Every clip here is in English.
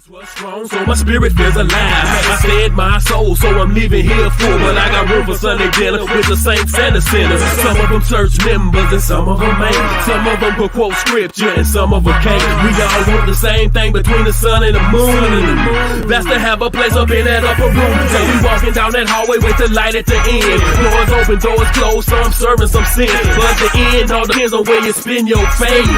Strong, so my spirit feels alive. I fed my soul, so I'm leaving here full. But I got room for Sunday dinner with the saints and the sinners. Some of them church members and some of them ain't. Some of them could quote scripture and some of them can't. We all want the same thing between the sun and the moon. That's to have a place up in that upper room. So we walking down that hallway with the light at the end. Doors open, doors closed, some serving, some sin. But the end all depends on where you spend your faith.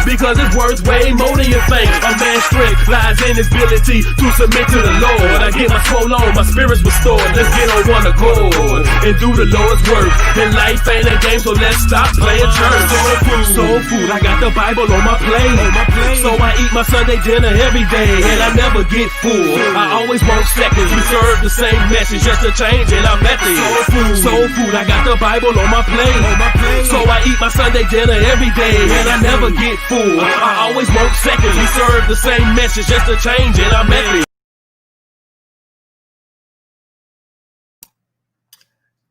Because it's worth way more than you think. A man's strength lies in his ability to submit to the Lord. I get my soul on, my spirit's restored. Let's get on one accord and do the Lord's work. And life ain't a game, so let's stop playing church. Soul food, I got the Bible on my plate. So I eat my Sunday dinner every day, and I never get full. I always want seconds. We serve the same message, just to change it. I'm at the soul food, I got the Bible on my plate. So I eat my Sunday dinner every day, and I never get full. I always want seconds. We serve the same message, just to change it. I'm at the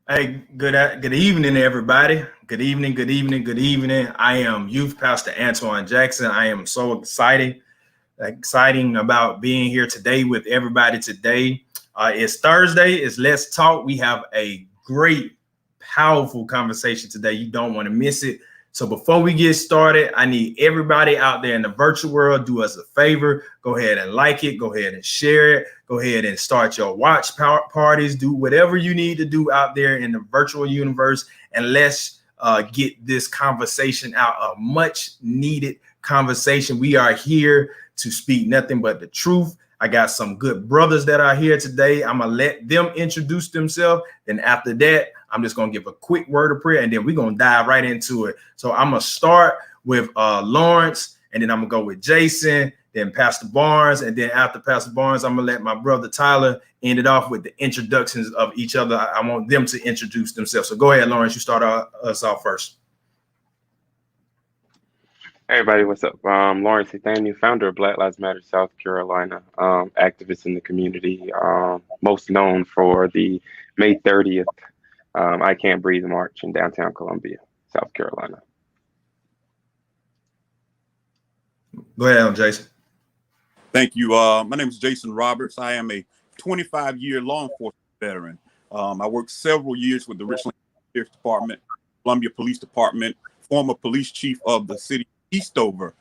Hey, good evening, everybody. Good evening. I am Youth Pastor Antoine Jackson. I am so exciting about being here today with everybody today. It's Thursday. It's Let's Talk. We have a great, powerful conversation today. You don't want to miss it. So before we get started, I need everybody out there in the virtual world, do us a favor. Go ahead and like it. Go ahead and share it. Go ahead and start your watch parties. Do whatever you need to do out there in the virtual universe. And let's get this conversation out, a much needed conversation. We are here to speak nothing but the truth. I got some good brothers that are here today. I'm going to let them introduce themselves. Then after that, I'm just going to give a quick word of prayer, and then we're going to dive right into it. So I'm going to start with Lawrence, and then I'm going to go with Jason, then Pastor Barnes. And then after Pastor Barnes, I'm going to let my brother Tyler end it off with the introductions of each other. I want them to introduce themselves. So go ahead, Lawrence. You start us off first. Hey everybody, what's up? Lawrence Nathaniel, founder of Black Lives Matter South Carolina, activist in the community, most known for the May 30th I Can't Breathe March in downtown Columbia, South Carolina. Go ahead, Jason. Thank you. My name is Jason Roberts. I am a 25-year law enforcement veteran. I worked several years with the Richland Sheriff's Department, Columbia Police Department, former police chief of the city of Eastover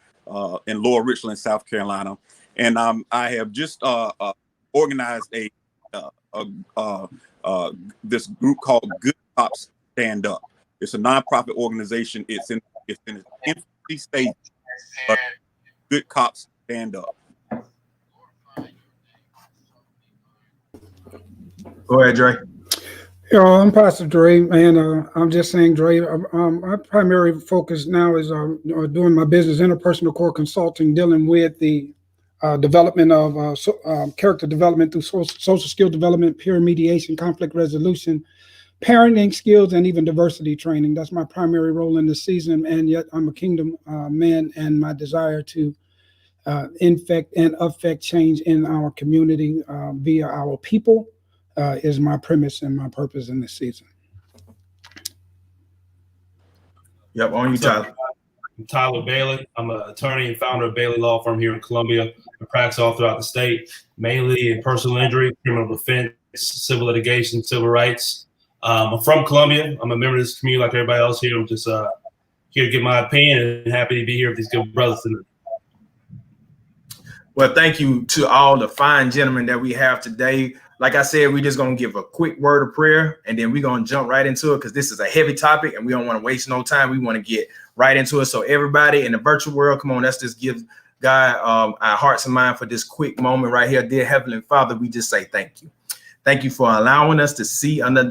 in Lower Richland, South Carolina. And I have just organized this group called Good Cops Stand Up. It's a nonprofit organization. It's in its infancy stage, but Good Cops Stand Up. Go ahead, Dre. I'm Pastor Dre, and I'm just saying, Dre, my primary focus now is doing my business interpersonal core consulting, dealing with the development of character development through social skill development, peer mediation, conflict resolution, parenting skills, and even diversity training. That's my primary role in this season, and yet I'm a kingdom man, and my desire to infect and affect change in our community via our people is my premise and my purpose in this season. Yep, on you, Tyler. I'm Tyler Bailey. I'm an attorney and founder of Bailey Law Firm here in Columbia. I practice all throughout the state, mainly in personal injury, criminal defense, civil litigation, civil rights. I'm from Columbia. I'm a member of this community like everybody else here. I'm just here to give my opinion and happy to be here with these good brothers tonight. Well, thank you to all the fine gentlemen that we have today. Like I said, we're just going to give a quick word of prayer, and then we're going to jump right into it because this is a heavy topic and we don't want to waste no time. We want to get right into it. So everybody in the virtual world, come on, let's just give God our hearts and mind for this quick moment right here. Dear Heavenly Father, we just say thank you. Thank you for allowing us to see another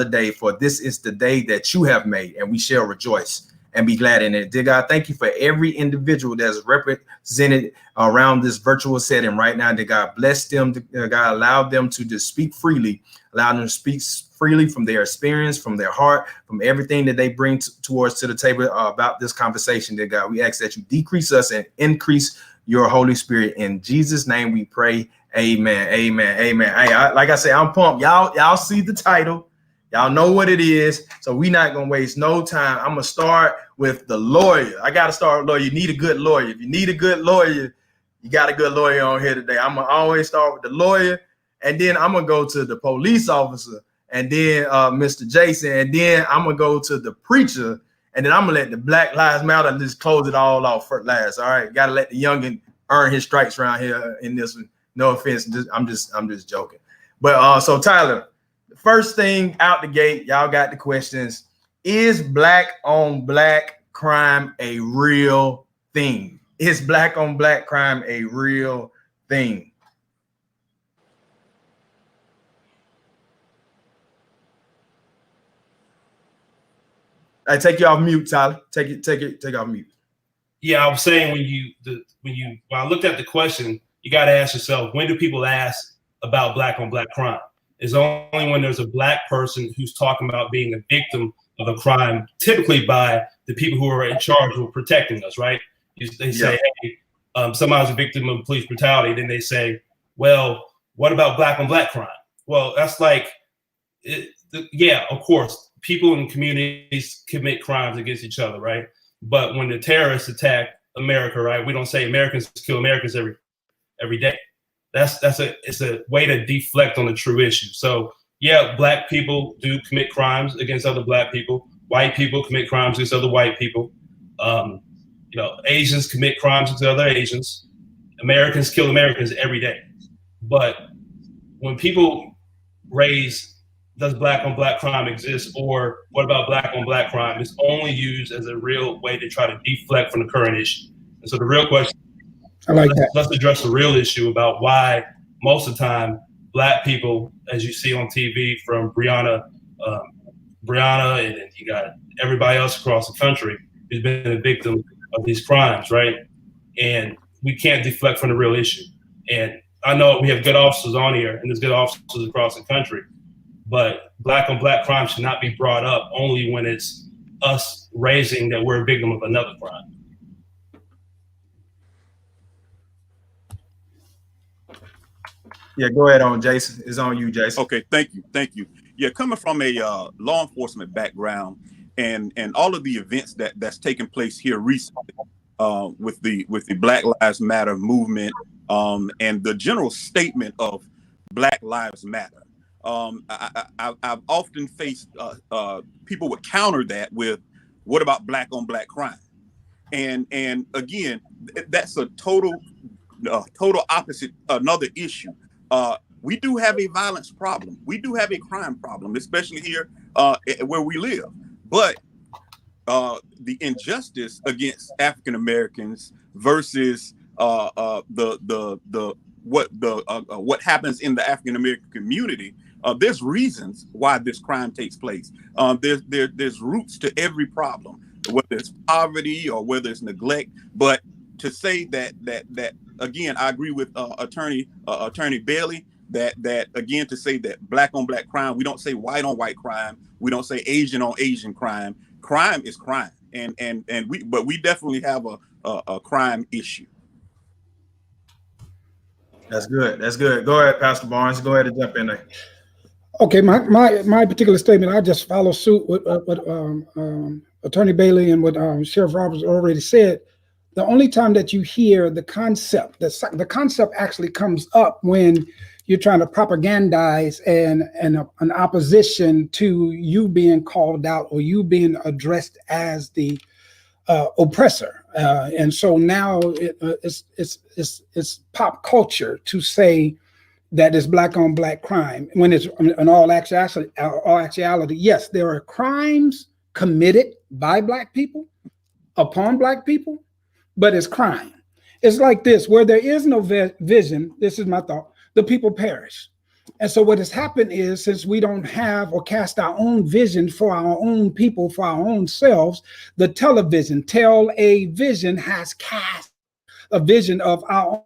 day, for this is the day that you have made, and we shall rejoice and be glad in it. Dear God, thank you for every individual that's represented around this virtual setting right now. Dear God, bless them. Dear God, allow them to just speak freely. Allow them to speak freely from their experience, from their heart, from everything that they bring towards to the table about this conversation. Dear God, we ask that you decrease us and increase your Holy Spirit. In Jesus' name we pray. Amen. Amen. Amen. Hey, like I say, I'm pumped. Y'all see the title. Y'all know what it is. So we're not going to waste no time. I'm going to start with the lawyer. I got to start with lawyer. You need a good lawyer. If you need a good lawyer, You got a good lawyer on here today. I'm gonna always start with the lawyer, and then I'm gonna go to the police officer, and then Mr. Jason, and then I'm gonna go to the preacher, and then I'm gonna let the Black Lives Matter just close it all off for last. All right, gotta let the youngin earn his stripes around here in this one. No offense, I'm just joking. But so Tyler, the first thing out the gate, y'all got the questions. Is black on black crime a real thing? Is black on black crime a real thing? I take you off mute, Tyler. Take it off mute. Yeah, I was saying when I looked at the question, you got to ask yourself, when do people ask about black on black crime? It's only when there's a black person who's talking about being a victim of a crime, typically by the people who are in charge of protecting us, right? They say, hey, somebody's a victim of police brutality. Then they say, well, what about black on black crime? Well, that's like, yeah, of course, people in communities commit crimes against each other, right? But when the terrorists attack America, right, we don't say Americans kill Americans every day. It's a way to deflect on the true issue. So yeah, black people do commit crimes against other black people. White people commit crimes against other white people. Asians commit crimes against other Asians. Americans kill Americans every day. But when people raise, does black on black crime exist, or what about black on black crime, it's only used as a real way to try to deflect from the current issue. And so the real question, let's address the real issue about why most of the time black people, as you see on TV from Breonna, and then you got everybody else across the country who's been a victim of these crimes, right? And we can't deflect from the real issue. And I know we have good officers on here, and there's good officers across the country, but black on black crime should not be brought up only when it's us raising that we're a victim of another crime. Yeah, go ahead on, Jason. It's on you, Jason. Okay, thank you. Yeah, coming from a law enforcement background and all of the events that's taken place here recently with the Black Lives Matter movement and the general statement of Black Lives Matter. I've often faced people would counter that with, what about black on black crime? And again, that's a total opposite, another issue. We do have a violence problem. We do have a crime problem, especially here where we live. But the injustice against African Americans versus what happens in the African American community, there's reasons why this crime takes place. There's roots to every problem, whether it's poverty or whether it's neglect. But to say that again, I agree with Attorney Bailey that again, to say that black on black crime, we don't say white on white crime, we don't say Asian on Asian crime. Crime is crime, and we definitely have a crime issue. That's good. Go ahead, Pastor Barnes. Go ahead and jump in there. Okay, my particular statement, I just follow suit with what Attorney Bailey and what Sheriff Roberts already said. The only time that you hear the concept, the concept actually comes up when you're trying to propagandize an opposition to you being called out or you being addressed as the oppressor. And so now it's pop culture to say that it's black on black crime, when it's in all actuality, yes, there are crimes committed by black people upon black people, but it's crime. It's like this, where there is no vision, this is my thought, the people perish. And so what has happened is, since we don't have or cast our own vision for our own people, for our own selves, the television has cast a vision of our own.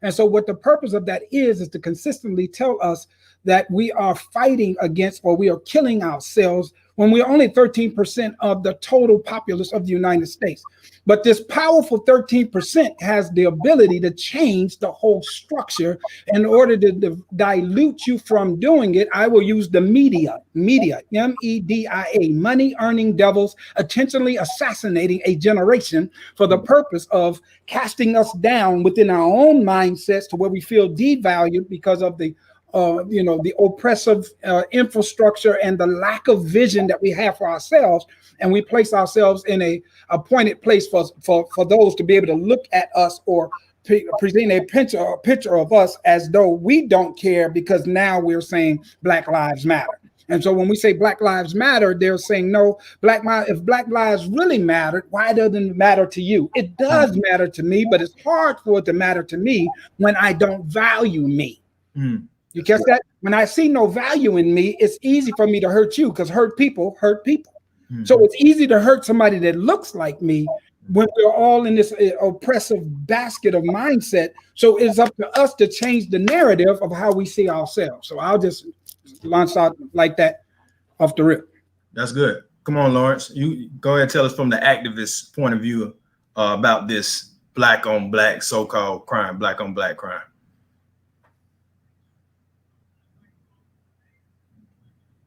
And so what the purpose of that is to consistently tell us that we are fighting against, or we are killing ourselves when we're only 13% of the total populace of the United States. But this powerful 13% has the ability to change the whole structure. In order to dilute you from doing it, I will use the media, M-E-D-I-A, money earning devils, intentionally assassinating a generation for the purpose of casting us down within our own mindsets to where we feel devalued because of the the oppressive infrastructure and the lack of vision that we have for ourselves. And we place ourselves in a appointed place for those to be able to look at us or present a picture of us as though we don't care, because now we're saying Black Lives Matter. And so when we say Black Lives Matter, they're saying, no, if Black lives really mattered, why doesn't it matter to you? It does matter to me, but it's hard for it to matter to me when I don't value me. You catch that? When I see no value in me, it's easy for me to hurt you, because hurt people hurt people. So it's easy to hurt somebody that looks like me when we're all in this oppressive basket of mindset. So it's up to us to change the narrative of how we see ourselves. So I'll just launch out like that off the rip. That's good. Come on, Lawrence. You go ahead and tell us from the activist point of view about this Black on Black so-called crime, Black on Black crime.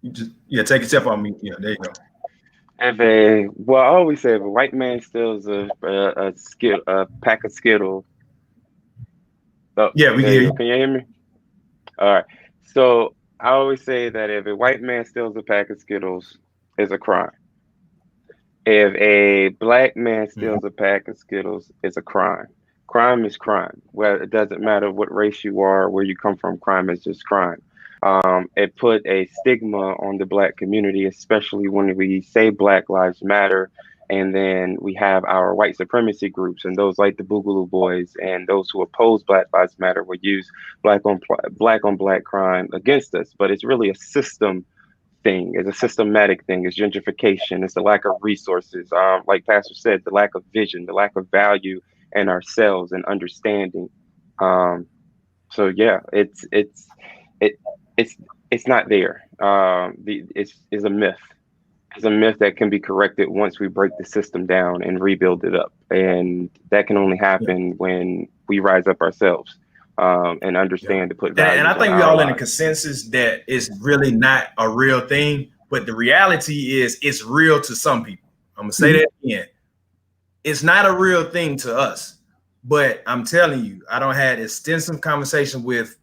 Take a step on me. Yeah, there you go. I always say if a white man steals a pack of Skittles. Oh, yeah, we can hear you. Can you hear me? All right. So I always say that if a white man steals a pack of Skittles, it's a crime. If a Black man steals a pack of Skittles, it's a crime. Crime is crime. Well, it doesn't matter what race you are, where you come from. Crime is just crime. It put a stigma on the Black community, especially when we say Black Lives Matter, and then we have our white supremacy groups and those like the Boogaloo Boys and those who oppose Black Lives Matter will use black on black crime against us. But it's really a system thing. It's a systematic thing. It's gentrification. It's the lack of resources. Like Pastor said, the lack of vision, the lack of value in ourselves and understanding. So yeah, it's not there. It's a myth. It's a myth that can be corrected once we break the system down and rebuild it up. And that can only happen when we rise up ourselves and understand to put value. And I think we're all in a consensus that it's really not a real thing. But the reality is it's real to some people. I'm going to say that again. It's not a real thing to us. But I'm telling you, I don't had extensive conversation with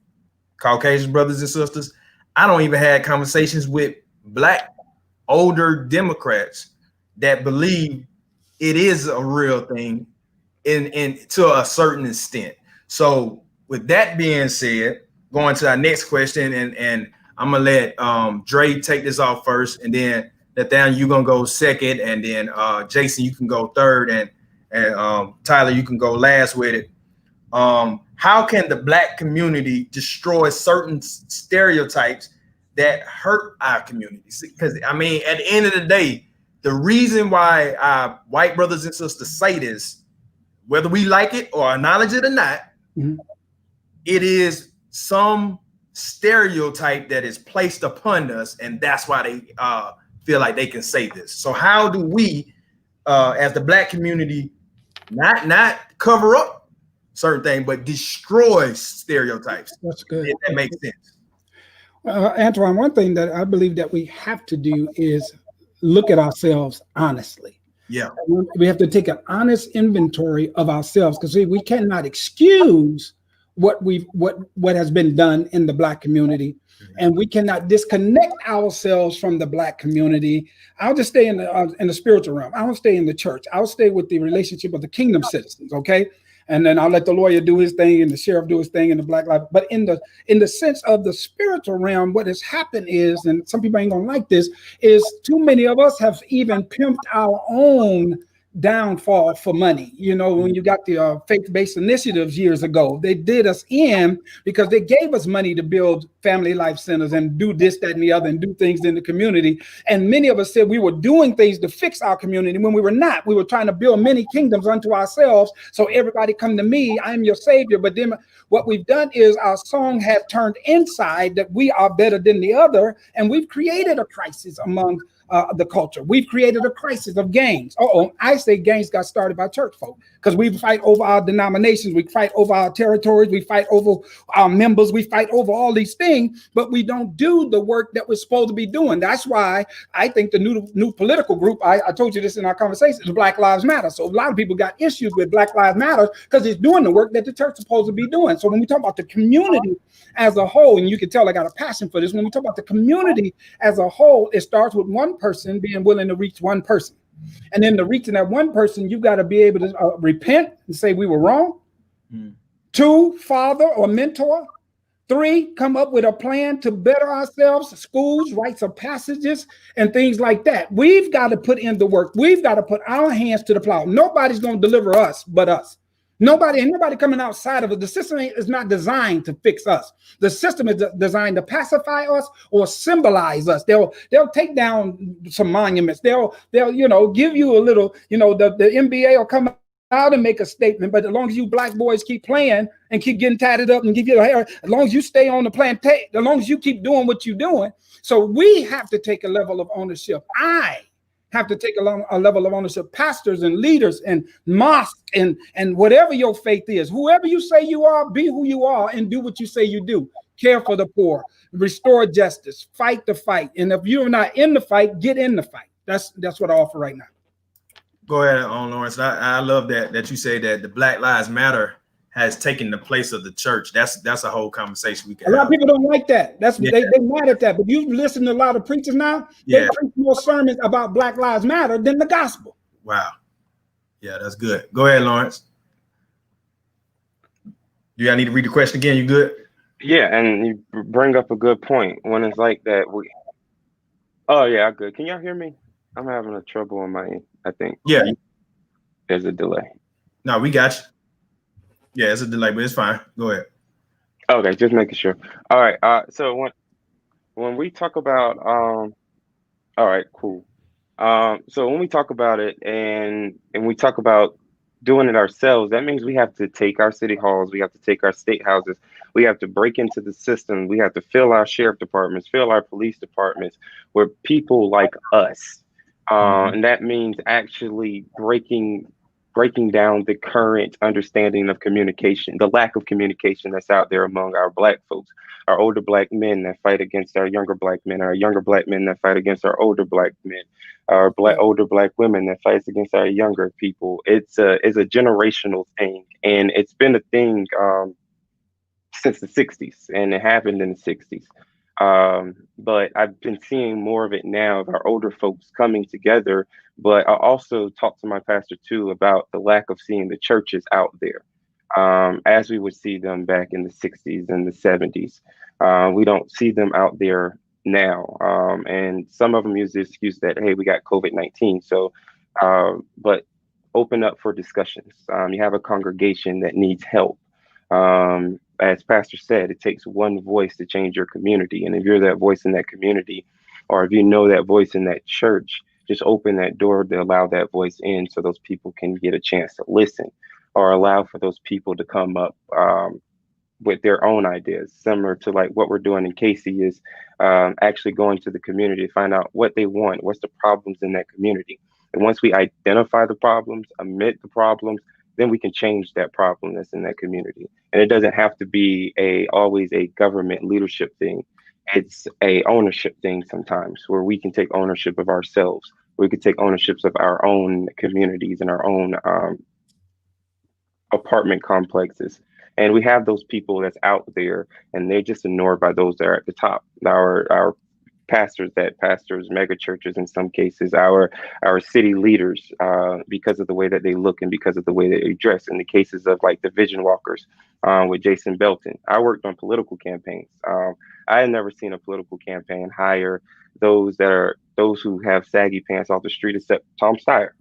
Caucasian brothers and sisters. I don't even have conversations with Black older Democrats that believe it is a real thing in to a certain extent. So with that being said, going to our next question, and I'm gonna let Dre take this off first, and then Nathaniel, you're gonna go second, and then Jason, you can go third, and Tyler, you can go last with it. How can the Black community destroy certain stereotypes that hurt our communities? Because I mean, at the end of the day, the reason why our white brothers and sisters say this, whether we like it or acknowledge it or not, it is some stereotype that is placed upon us, and that's why they feel like they can say this. So how do we, as the Black community, not cover up certain things, but destroy stereotypes? That's good. If that makes sense. Antoine, one thing that I believe that we have to do is look at ourselves honestly. Yeah. We have to take an honest inventory of ourselves, because we cannot excuse what has been done in the Black community, and we cannot disconnect ourselves from the Black community. I'll just stay in the spiritual realm. I won't stay in the church. I'll stay with the relationship of the kingdom citizens. Okay. And then I'll let the lawyer do his thing and the sheriff do his thing and the Black life. But in the sense of the spiritual realm, what has happened is, and some people ain't gonna like this, is too many of us have even pimped our own downfall for money. You know, when you got the faith-based initiatives years ago, they did us in because they gave us money to build family life centers and do this, that, and the other, and do things in the community. And many of us said we were doing things to fix our community when we were not. We were trying to build many kingdoms unto ourselves. So everybody come to me, I'm your savior. But then what we've done is our song has turned inside that we are better than the other. And we've created a crisis among the culture. We've created a crisis of gangs. I say gangs got started by church folk because we fight over our denominations, we fight over our territories, we fight over our members, we fight over all these things, but we don't do the work that we're supposed to be doing. That's why I think the new political group, I told you this in our conversation, is Black Lives Matter. So a lot of people got issues with Black Lives Matter because it's doing the work that the church is supposed to be doing. So when we talk about the community as a whole, and you can tell I got a passion for this, when we talk about the community as a whole, it starts with one person being willing to reach one person. And then to reaching that one person, you've got to be able to repent and say we were wrong. 2, father or mentor. 3, come up with a plan to better ourselves, schools, rites of passages, and things like that. We've got to put in the work. We've got to put our hands to the plow. Nobody's going to deliver us but us. Nobody coming outside of it. The system is not designed to fix us. The system is designed to pacify us or symbolize us. They'll take down some monuments. They'll give you a little, the NBA will come out and make a statement, but as long as you black boys keep playing and keep getting tatted up and give you the hair, as long as you stay on the plantation, as long as you keep doing what you're doing. So we have to take a level of ownership. I have to take a level of ownership. Pastors and leaders and mosques and whatever your faith is, whoever you say you are, be who you are and do what you say you do. Care for the poor, restore justice, fight the fight. And if you're not in the fight, get in the fight. That's what I offer right now. Go ahead, Lawrence. I love that you say that the Black Lives Matter has taken the place of the church. That's a whole conversation we can have. A lot of people don't like that. They mad at that. But you listen to a lot of preachers now, they preach more sermons about Black Lives Matter than the gospel. Wow. Yeah, that's good. Go ahead, Lawrence. Do I need to read the question again? You good? Yeah, and you bring up a good point when it's like that. Oh yeah, good. Can y'all hear me? I'm having a trouble on my end, I think. Yeah. There's a delay. No, we got you. Yeah, it's a delay, but it's fine. Go ahead. Okay, just making sure. All right. So when we talk about all right, cool. So when we talk about it and we talk about doing it ourselves, that means we have to take our city halls, we have to take our state houses, we have to break into the system, we have to fill our sheriff departments, fill our police departments with people like us. And that means actually breaking down the current understanding of communication, the lack of communication that's out there among our Black folks, our older Black men that fight against our younger Black men, our younger Black men that fight against our older Black men, our older Black women that fights against our younger people. It's a generational thing, and it's been a thing since the 60s, and it happened in the 60s. But I've been seeing more of it now of our older folks coming together. But I also talked to my pastor too about the lack of seeing the churches out there as we would see them back in the 60s and the 70s. We don't see them out there now. And some of them use the excuse that, hey, we got COVID-19. So, but open up for discussions. You have a congregation that needs help. As Pastor said, it takes one voice to change your community. And if you're that voice in that community, or if you know that voice in that church, just open that door to allow that voice in so those people can get a chance to listen, or allow for those people to come up with their own ideas, similar to like what we're doing in Casey is actually going to the community to find out what they want, what's the problems in that community. And once we identify the problems, admit the problems, then we can change that problem that's in that community. And it doesn't have to be always a government leadership thing. It's a ownership thing sometimes, where we can take ownership of ourselves. We can take ownerships of our own communities and our own apartment complexes. And we have those people that's out there, and they're just ignored by those that are at the top. Our pastors, mega churches, in some cases, our city leaders, because of the way that they look and because of the way that they dress. In the cases of like the Vision Walkers with Jason Belton, I worked on political campaigns. I had never seen a political campaign hire those who have saggy pants off the street, except Tom Steyer.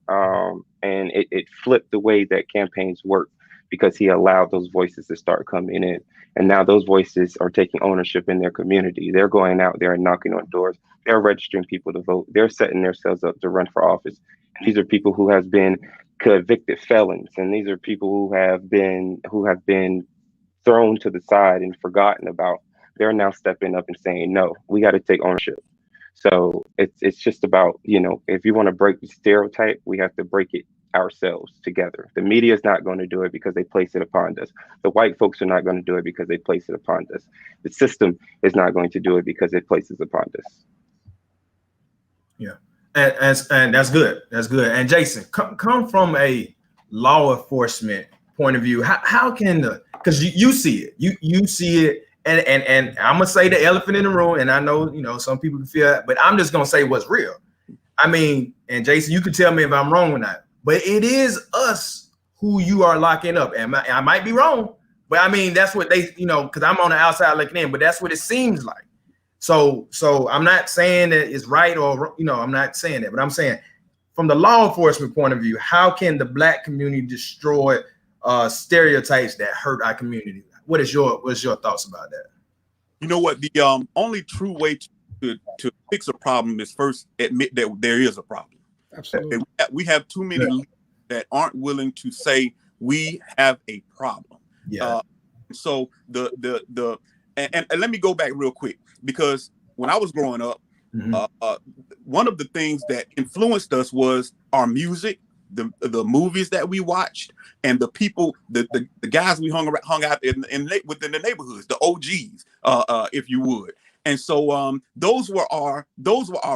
And it flipped the way that campaigns work, because he allowed those voices to start coming in. And now those voices are taking ownership in their community. They're going out there and knocking on doors. They're registering people to vote. They're setting themselves up to run for office. And these are people who have been convicted felons. And these are people who have been thrown to the side and forgotten about. They're now stepping up and saying, no, we got to take ownership. So it's just about, you know, if you want to break the stereotype, we have to break it ourselves together. The media is not going to do it because they place it upon us. The white folks are not going to do it because they place it upon us. The system is not going to do it because it places upon us. Yeah, and that's good. That's good. And Jason, come from a law enforcement point of view. How can because you see it, you see it. And I'm gonna say the elephant in the room, and I know, you know, some people can feel that, but I'm just gonna say what's real. I mean, and Jason, you can tell me if I'm wrong or not, but it is us who you are locking up. And I might be wrong, but I mean, that's what they, you know, because I'm on the outside looking in, but that's what it seems like. So I'm not saying that it's right or, you know, I'm not saying that, but I'm saying from the law enforcement point of view, how can the Black community destroy stereotypes that hurt our community? What's your thoughts about that? You know what? The only true way to fix a problem is first admit that there is a problem. Absolutely. We have too many leaders that aren't willing to say we have a problem. Yeah. So and let me go back real quick, because when I was growing up, one of the things that influenced us was our music, the movies that we watched, and the people, the guys we hung out within the neighborhoods, the OGs, if you would. And so those were our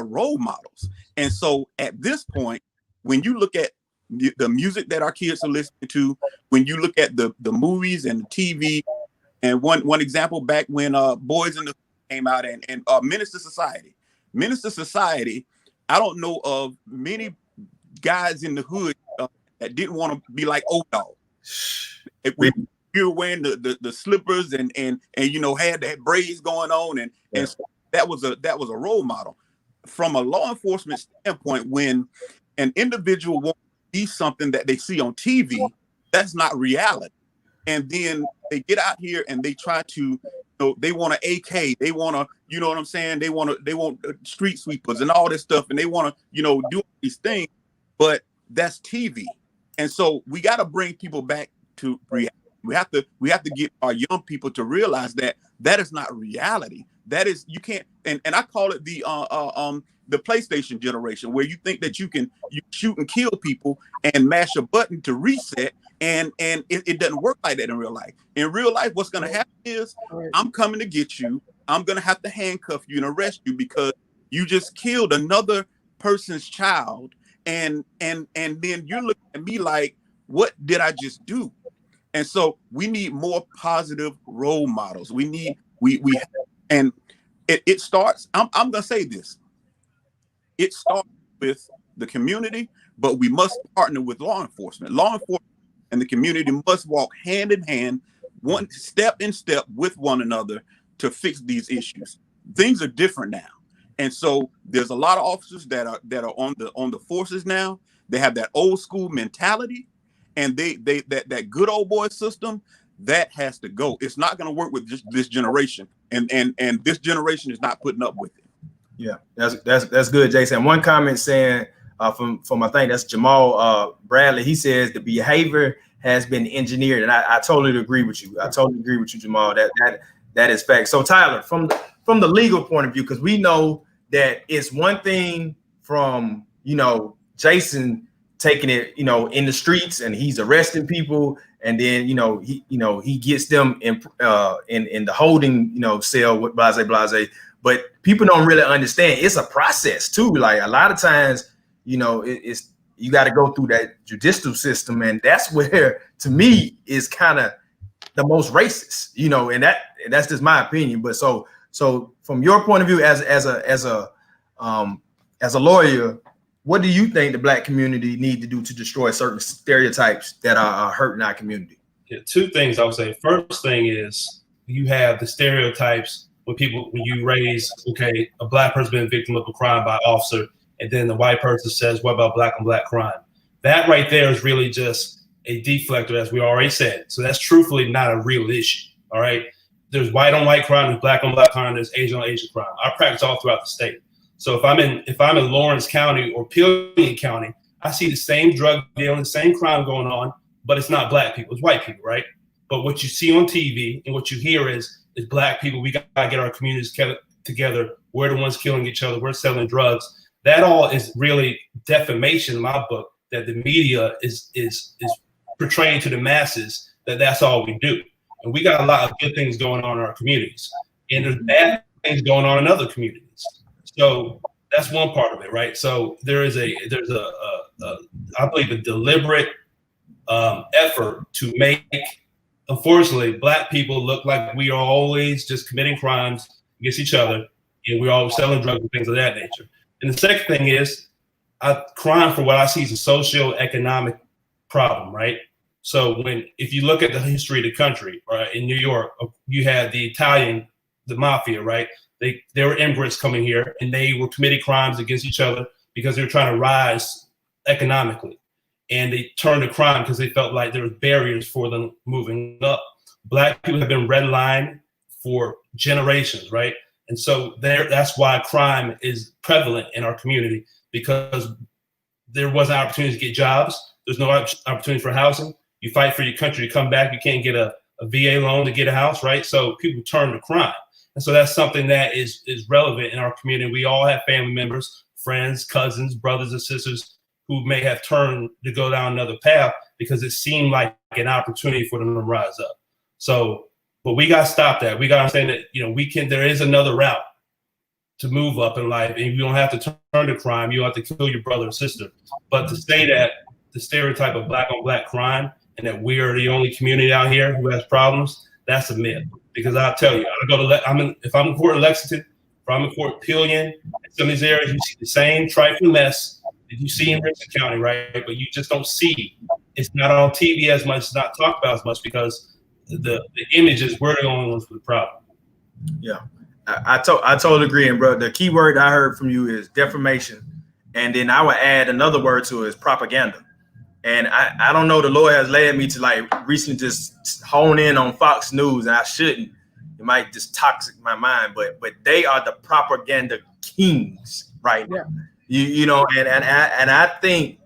role models. And so at this point, when you look at the music that our kids are listening to, when you look at the movies and the TV, and one example back when Boys in the Hood came out and Minister Society, I don't know of many guys in the hood that didn't want to be like Old Dog. We were wearing the slippers and you know, had that braids going on, and so that was a role model. From a law enforcement standpoint, when an individual wants to be something that they see on TV, that's not reality. And then they get out here and they try to, you know, they want an AK, they want to, you know what I'm saying, they want street sweepers and all this stuff, and they want to, you know, do these things. But that's TV. And so we got to bring people back to reality. We have to get our young people to realize that that is not reality. That is, you can't, and I call it the PlayStation generation, where you think that you shoot and kill people and mash a button to reset, and it doesn't work like that in real life. In real life, what's going to happen is I'm coming to get you. I'm going to have to handcuff you and arrest you because you just killed another person's child. And then you're looking at me like, what did I just do? And so we need more positive role models. And it starts, I'm gonna say this. It starts with the community, but we must partner with law enforcement. Law enforcement and the community must walk hand in hand, one step in step with one another to fix these issues. Things are different now. And so there's a lot of officers that are on the forces now. They have that old school mentality, and that good old boy system that has to go. It's not going to work with just this generation, and this generation is not putting up with it. Yeah, that's good, Jason. One comment saying from I think that's Jamal Bradley. He says the behavior has been engineered, and I totally agree with you. I totally agree with you, Jamal. That is fact. So Tyler, from the legal point of view, because we know that it's one thing from, you know, Jason taking it, you know, in the streets and he's arresting people, and then he gets them in the holding, you know, cell with blase. But people don't really understand it's a process too. Like a lot of times, you know, it's you got to go through that judicial system, and that's where, to me, is kind of the most racist, you know, and that's just my opinion. But so from your point of view as a lawyer, what do you think the Black community need to do to destroy certain stereotypes that are hurting our community? Yeah, two things I would say. First thing is you have the stereotypes when you raise, okay, a Black person being a victim of a crime by an officer, and then the white person says, what about Black on Black crime? That right there is really just a deflector, as we already said. So that's truthfully not a real issue, all right? There's white on white crime, there's Black on Black crime, there's Asian on Asian crime. I practice all throughout the state. So if I'm in Lawrence County or Pillsbury County, I see the same drug dealing, the same crime going on, but it's not Black people, it's white people, right? But what you see on TV and what you hear is Black people, we gotta get our communities together. We're the ones killing each other. We're selling drugs. That all is really defamation in my book, that the media is portraying to the masses that that's all we do. And we got a lot of good things going on in our communities, and there's bad things going on in other communities. So that's one part of it, right? So there's a I believe a deliberate effort to make, unfortunately, Black people look like we are always just committing crimes against each other, and we're always selling drugs and things of that nature. And the second thing is, crime, for what I see, is a socio-economic problem, right? So if you look at the history of the country, right, in New York, you had the mafia, right? They were immigrants coming here, and they were committing crimes against each other because they were trying to rise economically. And they turned to crime because they felt like there were barriers for them moving up. Black people have been redlined for generations, right? And so that's why crime is prevalent in our community, because there wasn't opportunity to get jobs. There's no opportunity for housing. You fight for your country to come back. You can't get a VA loan to get a house, right? So people turn to crime. And so that's something that is relevant in our community. We all have family members, friends, cousins, brothers and sisters who may have turned to go down another path because it seemed like an opportunity for them to rise up. So, but we got to stop that. We got to understand that, there is another route to move up in life, and you don't have to turn to crime. You don't have to kill your brother or sister. But to say that the stereotype of Black on Black crime and that we are the only community out here who has problems, that's a myth. Because I'll tell you, if I'm in court in Lexington, if I'm in court Pillion, in some of these areas, you see the same trifling mess that you see in Richland County, right? But you just don't see. It's not on TV as much, it's not talked about as much because the images, we're the only ones with the problem. Yeah, I totally agree. And bro, the key word I heard from you is defamation. And then I would add another word to it is propaganda. And I don't know, the Lord has led me to recently just hone in on Fox News, and I shouldn't. It might just toxic my mind, but they are the propaganda kings right now. Yeah. And I think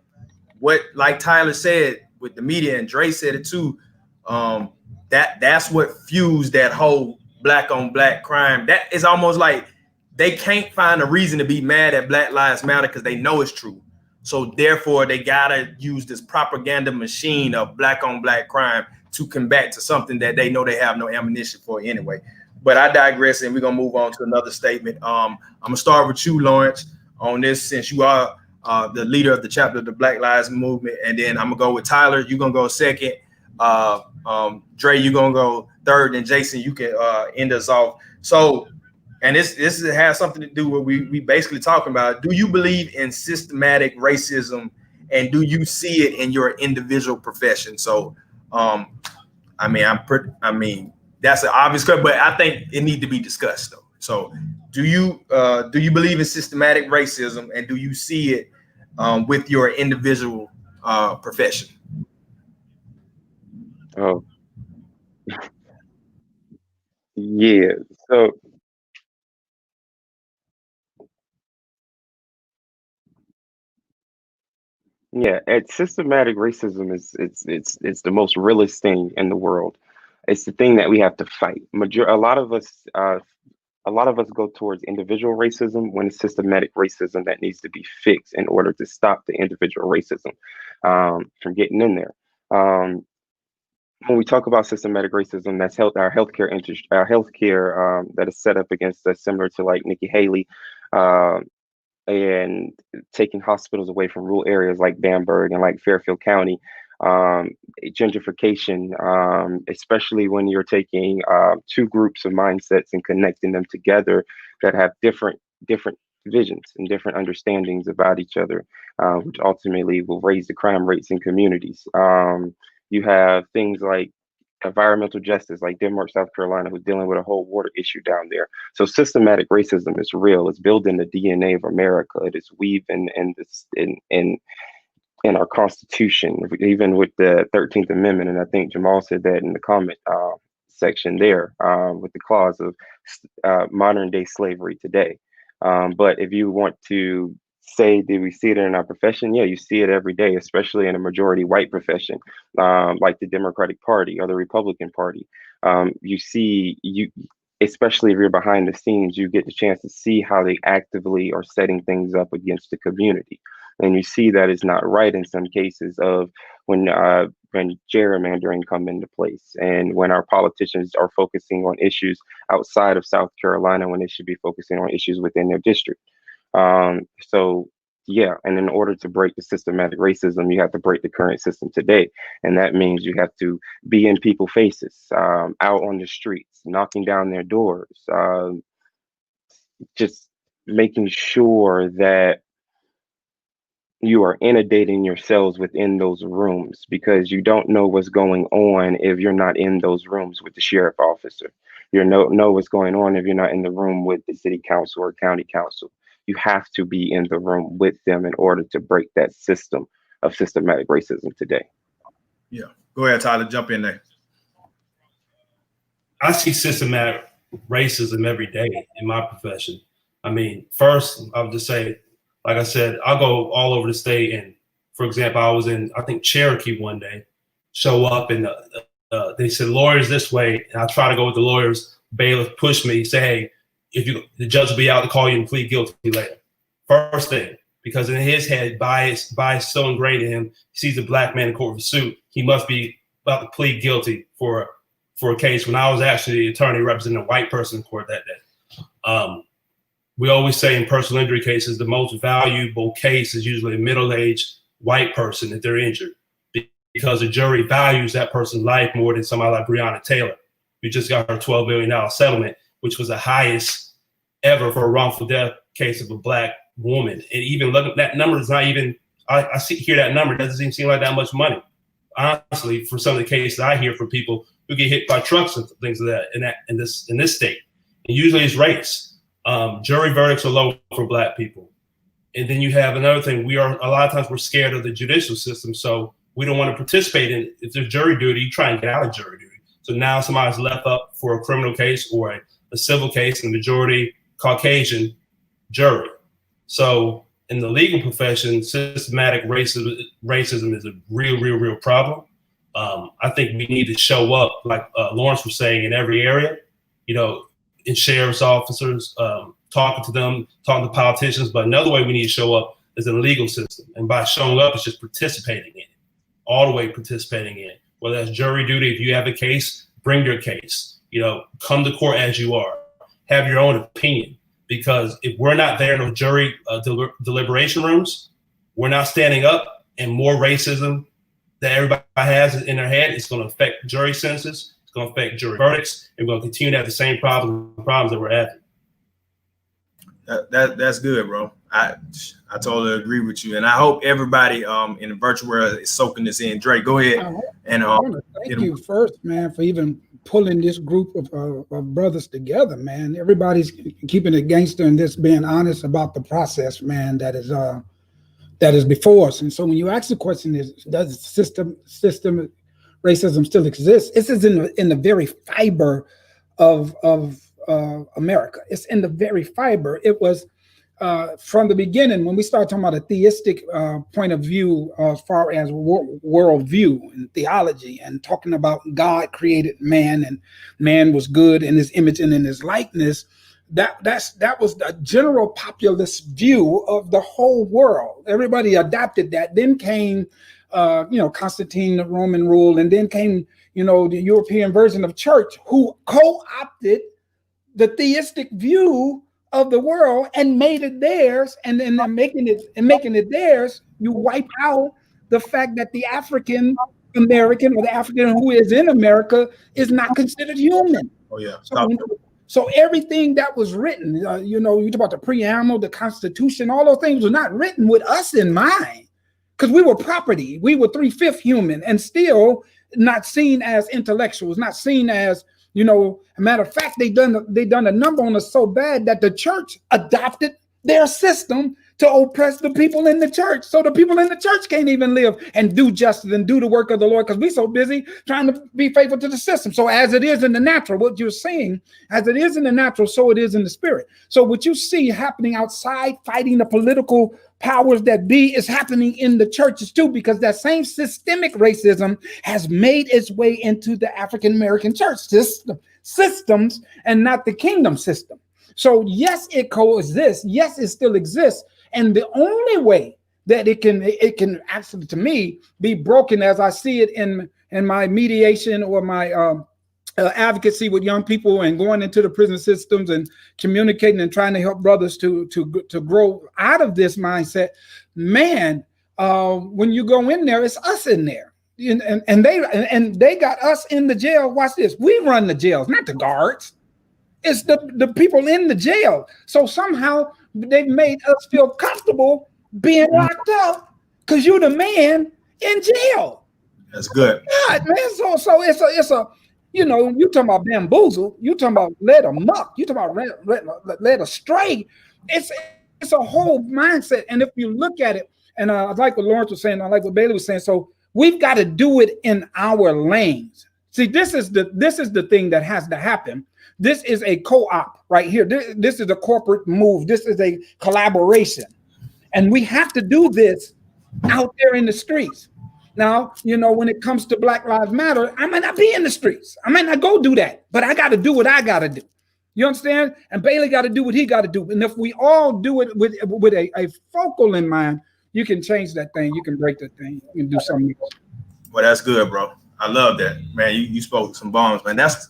what, like Tyler said with the media, and Dre said it too, that's what fuels that whole Black on Black crime. That is almost like they can't find a reason to be mad at Black Lives Matter because they know it's true. So therefore, they gotta use this propaganda machine of Black on Black crime to combat to something that they know they have no ammunition for anyway. But I digress, and we're gonna move on to another statement. I'm gonna start with you, Lawrence, on this, since you are the leader of the chapter of the Black Lives Movement, and then I'm gonna go with Tyler. You're gonna go second. Dre, you're gonna go third, and Jason, you can end us off. So, and this has something to do with we basically talking about. Do you believe in systematic racism, and do you see it in your individual profession? So, I mean, that's an obvious question, but I think it needs to be discussed though. So, do you believe in systematic racism, and do you see it with your individual profession? Oh, yeah. So, yeah, systematic racism is it's the most realist thing in the world. It's the thing that we have to fight. A lot of us go towards individual racism when it's systematic racism that needs to be fixed in order to stop the individual racism from getting in there. When we talk about systematic racism, that's our healthcare industry, our healthcare that is set up against us, similar to like Nikki Haley, and taking hospitals away from rural areas like Bamberg and like Fairfield County. Gentrification, especially when you're taking two groups of mindsets and connecting them together that have different visions and different understandings about each other, which ultimately will raise the crime rates in communities. You have things like environmental justice, like Denmark, South Carolina, who's dealing with a whole water issue down there. So systematic racism is real. It's built in the DNA of America. It is weaved in our Constitution, even with the 13th Amendment. And I think Jamal said that in the comment section there, with the clause of modern day slavery today. But if you want to say, do we see it in our profession? Yeah, you see it every day, especially in a majority white profession, like the Democratic Party or the Republican Party. You see, especially if you're behind the scenes, you get the chance to see how they actively are setting things up against the community. And you see that it's not right in some cases of when gerrymandering come into place, and when our politicians are focusing on issues outside of South Carolina when they should be focusing on issues within their district. So yeah, and in order to break the systematic racism, you have to break the current system today. And that means you have to be in people's faces, out on the streets, knocking down their doors, just making sure that you are inundating yourselves within those rooms, because you don't know what's going on if you're not in those rooms with the sheriff officer. You know what's going on if you're not in the room with the city council or county council. You have to be in the room with them in order to break that system of systematic racism today. Yeah, go ahead, Tyler, jump in there. I see systematic racism every day in my profession. I mean, first, I'll just say, like I said, I'll go all over the state. And for example, I was in, I think, Cherokee one day, show up, and they said, lawyers this way. And I try to go with the lawyers. Bailiff pushed me, say, hey, the judge will be out to call you and plead guilty later. First thing, because in his head, bias so ingrained in him, he sees a black man in court with a suit, he must be about to plead guilty for a case, when I was actually the attorney representing a white person in court that day. We always say in personal injury cases, the most valuable case is usually a middle-aged white person if they're injured, because the jury values that person's life more than somebody like Breonna Taylor, who just got her $12 billion settlement, which was the highest ever for a wrongful death case of a black woman. And even looking, that number is not even, I hear that number, it doesn't even seem like that much money. Honestly, for some of the cases I hear from people who get hit by trucks and things like that in this state. And usually it's race. Jury verdicts are low for black people. And then you have another thing, a lot of times we're scared of the judicial system, so we don't want to participate in, if there's jury duty, you try and get out of jury duty. So now somebody's left up for a criminal case or a civil case, and the majority Caucasian jury. So in the legal profession, systematic racism is a real problem. I think we need to show up, like Lawrence was saying, in every area, in sheriff's officers, talking to them, talking to politicians. But another way we need to show up is in the legal system. And by showing up, it's just participating in it, all the way participating in it. Whether that's jury duty, if you have a case, bring your case. Come to court as you are. Have your own opinion. Because if we're not there in those jury deliberation rooms, we're not standing up, and more racism that everybody has in their head, it's going to affect jury sentences, it's going to affect jury verdicts, and we're going to continue to have the same problems that we're having. That's good, bro. I totally agree with you, and I hope everybody in the virtual world is soaking this in. Dre, go ahead. I want to thank you first, man, for even pulling this group of brothers together, man. Everybody's keeping it gangster and just being honest about the process, man, that is before us. And so when you ask the question, does system racism still exist? This is in the very fiber of America. It's in the very fiber. It was from the beginning, when we start talking about a theistic point of view as far as worldview and theology, and talking about God created man and man was good in his image and in his likeness, that was the general populist view of the whole world. Everybody adopted that. Then came Constantine, the Roman rule, and then came the European version of church, who co-opted the theistic view of the world and made it theirs. And then making it theirs, you wipe out the fact that the African American or the African who is in America is not considered human. Oh yeah. So everything that was written, you talk about the preamble, the Constitution, all those things were not written with us in mind, because we were property. We were 3/5 human, and still not seen as intellectuals, not seen as, a matter of fact, they done a number on us so bad that the church adopted their system to oppress the people in the church. So the people in the church can't even live and do justice and do the work of the Lord, because we're so busy trying to be faithful to the system. So as it is in the natural, what you're saying, as it is in the natural, so it is in the spirit. So what you see happening outside, fighting the political powers that be, is happening in the churches too, because that same systemic racism has made its way into the African American church. systems and not the kingdom system. So yes, it coexists. Yes, it still exists. And the only way that it can actually, to me, be broken, as I see it in my mediation or my advocacy with young people and going into the prison systems and communicating and trying to help brothers to grow out of this mindset. Man, when you go in there, it's us in there, and they got us in the jail. Watch this: we run the jails, not the guards. It's the people in the jail. So somehow they've made us feel comfortable being locked up because you're the man in jail. That's good. God, man. So it's a you talking about bamboozle, you talking about led amok, you talking about led astray. It's a whole mindset. And if you look at it, and I like what Lawrence was saying, I like what Bailey was saying. So we've got to do it in our lanes. See, this is the thing that has to happen. This is a co-op right here. This is a corporate move. This is a collaboration. And we have to do this out there in the streets. Now, when it comes to Black Lives Matter, I might not be in the streets. I might not go do that, but I got to do what I got to do. You understand? And Bailey got to do what he got to do. And if we all do it with a focal in mind, you can change that thing. You can break that thing. You can do something else. Well, that's good, bro. I love that, man. You spoke some bombs, man. That's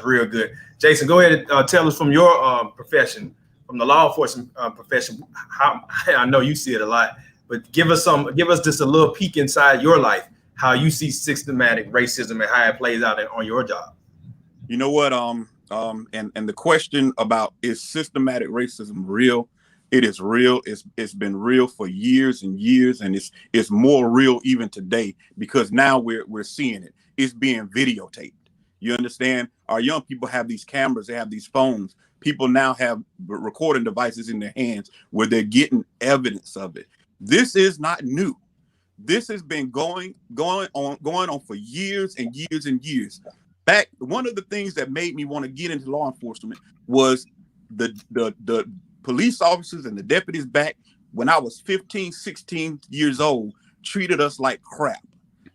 real good. Jason, go ahead and tell us from your profession, from the law enforcement profession. How I know you see it a lot, but give us just a little peek inside your life, how you see systematic racism and how it plays out on your job. You know what? And the question about, is systematic racism real? It is real. It's been real for years and years, and it's more real even today because now we're seeing it. It's being videotaped. You understand? Our young people have these cameras, they have these phones. People now have recording devices in their hands where they're getting evidence of it. This is not new. This has been going on for years and years and years. Back, one of the things that made me want to get into law enforcement was the police officers and the deputies back when I was 15, 16 years old treated us like crap.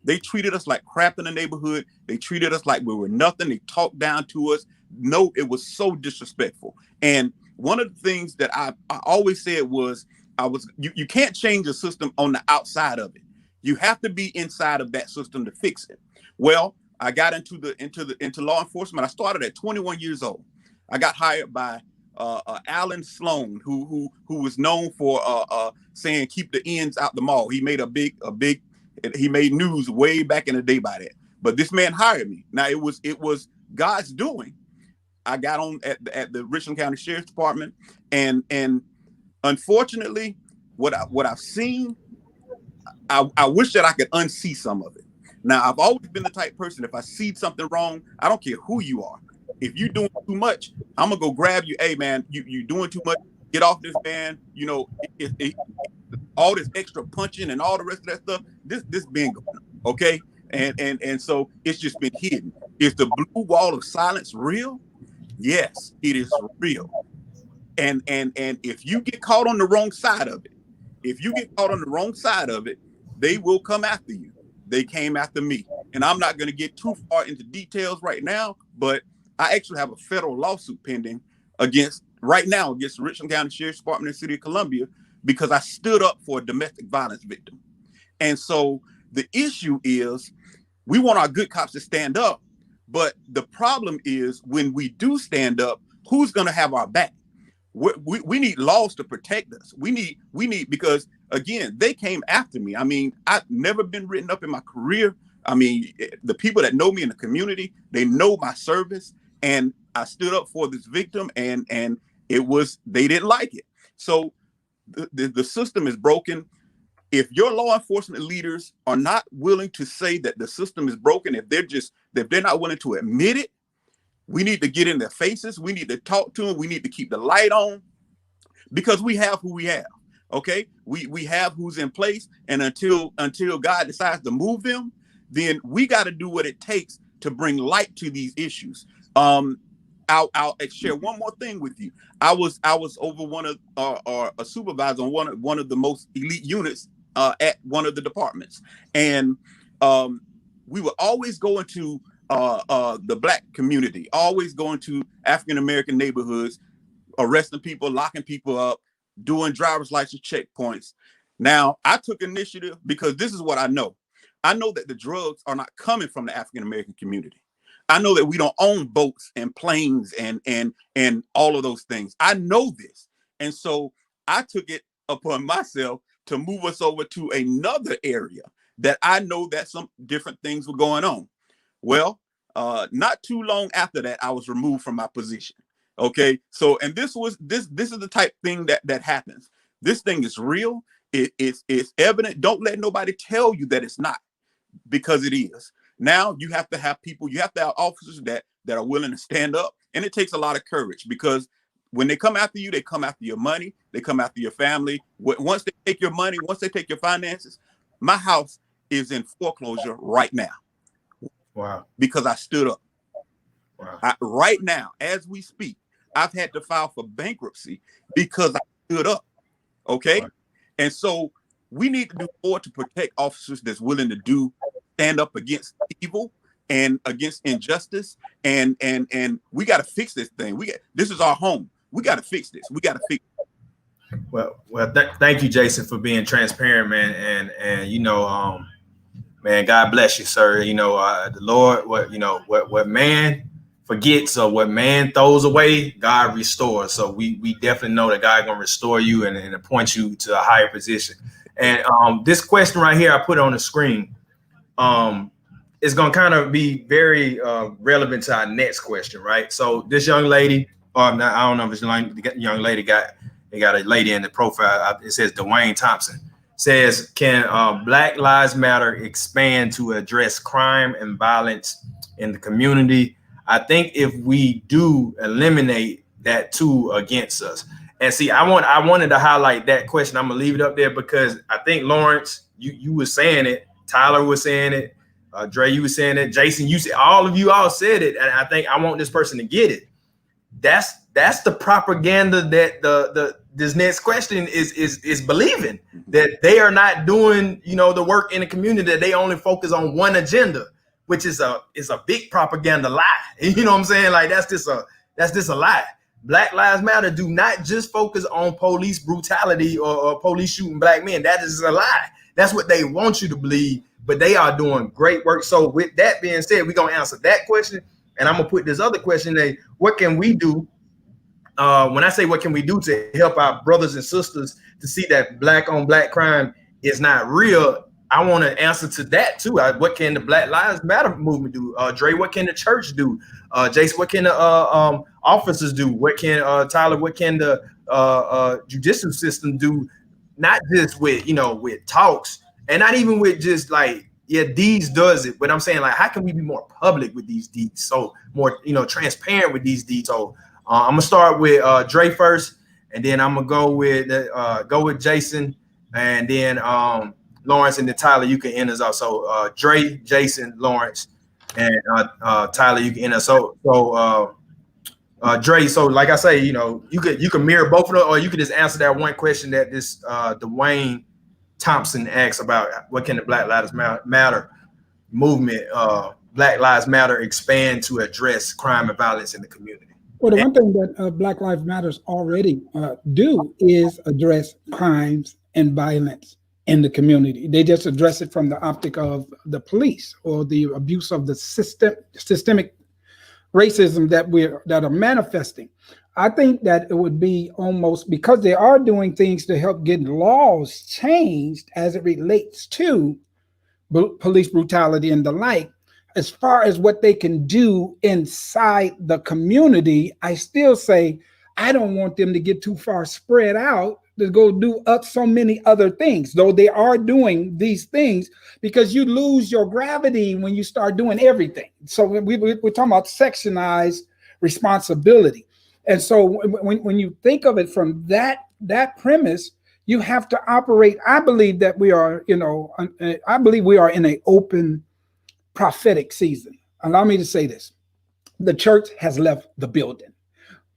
They treated us like crap in the neighborhood. They treated us like we were nothing. They talked down to us. No, it was so disrespectful. And one of the things that I always said was, you can't change a system on the outside of it. You have to be inside of that system to fix it. Well, I got into law enforcement. I started at 21 years old. I got hired by Alan Sloan, who was known for saying keep the ends out the mall. He made he made news way back in the day by that. But this man hired me. Now it was God's doing. I got on at the Richland County Sheriff's Department, and unfortunately, what I've seen, I wish that I could unsee some of it. Now, I've always been the type person, if I see something wrong, I don't care who you are. If you're doing too much, I'm gonna go grab you. Hey, man, you doing too much. Get off this van. All this extra punching and all the rest of that stuff. This been going on, okay? And so it's just been hidden. Is the blue wall of silence real? Yes, it is real. And if you get caught on the wrong side of it, they will come after you. They came after me. And I'm not going to get too far into details right now, but I actually have a federal lawsuit pending against Richland County Sheriff's Department in the City of Columbia because I stood up for a domestic violence victim. And so the issue is we want our good cops to stand up, but the problem is when we do stand up, who's going to have our back? We need laws to protect us. We need, because again, they came after me. I mean, I've never been written up in my career. I mean, the people that know me in the community, they know my service, and I stood up for this victim, and they didn't like it. So the system is broken. If your law enforcement leaders are not willing to say that the system is broken, if they're not willing to admit it, we need to get in their faces. We need to talk to them. We need to keep the light on because we have who we have. Okay, we have who's in place, and until God decides to move them, then we got to do what it takes to bring light to these issues. I'll share one more thing with you. I was over one of a supervisor on one of the most elite units at one of the departments, and we would always go into the black community, always going to African American neighborhoods, arresting people, locking people up, doing driver's license checkpoints. Now, I took initiative because this is what I know. I know that the drugs are not coming from the African American community. I know that we don't own boats and planes and all of those things. I know this. And so I took it upon myself to move us over to another area that I know that some different things were going on. Well, not too long after that, I was removed from my position. Okay, so and this is the type thing that happens. This thing is real. It's evident. Don't let nobody tell you that it's not, because it is. Now you have to have people. You have to have officers that are willing to stand up, and it takes a lot of courage, because when they come after you, they come after your money. They come after your family. Once they take your money, once they take your finances, my house is in foreclosure right now. Wow. Because I stood up. Wow. Right now, as we speak, I've had to file for bankruptcy because I stood up. Okay. Right. And so we need to do more to protect officers that's willing to stand up against evil and against injustice. And we got to fix this thing. This is our home. We got to fix this. We got to fix it. Well, thank you, Jason, for being transparent, man. And man, God bless you, sir. The Lord, what man forgets or what man throws away, God restores. So we definitely know that God gonna restore you and appoint you to a higher position. And this question right here, I put on the screen, is gonna kind of be very relevant to our next question, right? So this young lady, I don't know if this young lady got a lady in the profile. It says Dwayne Thompson. Says, can Black Lives Matter expand to address crime and violence in the community? I think if we do eliminate that tool against us. And see, I wanted to highlight that question. I'm gonna leave it up there because I think Lawrence, you were saying it, Tyler was saying it, Dre, you were saying it, Jason, you said, all of you all said it, and I think I want this person to get it. That's the propaganda that this next question is believing, that they are not doing, the work in the community, that they only focus on one agenda, which is a big propaganda lie. You know what I'm saying? Like that's just a lie. Black Lives Matter do not just focus on police brutality or police shooting black men. That is a lie. That's what they want you to believe, but they are doing great work. So with that being said, we're gonna answer that question, and I'm gonna put this other question there. What can we do? When I say what can we do to help our brothers and sisters to see that black on black crime is not real, I want to answer to that too. What can the Black Lives Matter movement do? Dre, what can the church do? Jason, what can the officers do? What can Tyler? What can the judicial system do? Not just with with talks, and not even with just like deeds does it. But I'm saying, like, how can we be more public with these deeds? So more transparent with these deeds. So I'm gonna start with Dre first, and then I'm gonna go with Jason, and then Lawrence, and then Tyler, you can end us off. So Dre, Jason, Lawrence, and Tyler, you can end us. So Dre, so like I say, you can mirror both of them, or you could just answer that one question that this Dwayne Thompson asks about what can the Black Lives Matter movement, Black Lives Matter expand to address crime and violence in the community. Well, the one thing that Black Lives Matters already do is address crimes and violence in the community. They just address it from the optic of the police or the abuse of the systemic racism that are manifesting. I think that it would be almost, because they are doing things to help get laws changed as it relates to police brutality and the like. As far as what they can do inside the community, I still say I don't want them to get too far spread out to go do so many other things, though they are doing these things, because you lose your gravity when you start doing everything. So we're talking about sectionized responsibility. And so when you think of it from that premise, you have to operate. I believe that we are, I believe we are in an open prophetic season. Allow me to say this. The church has left the building,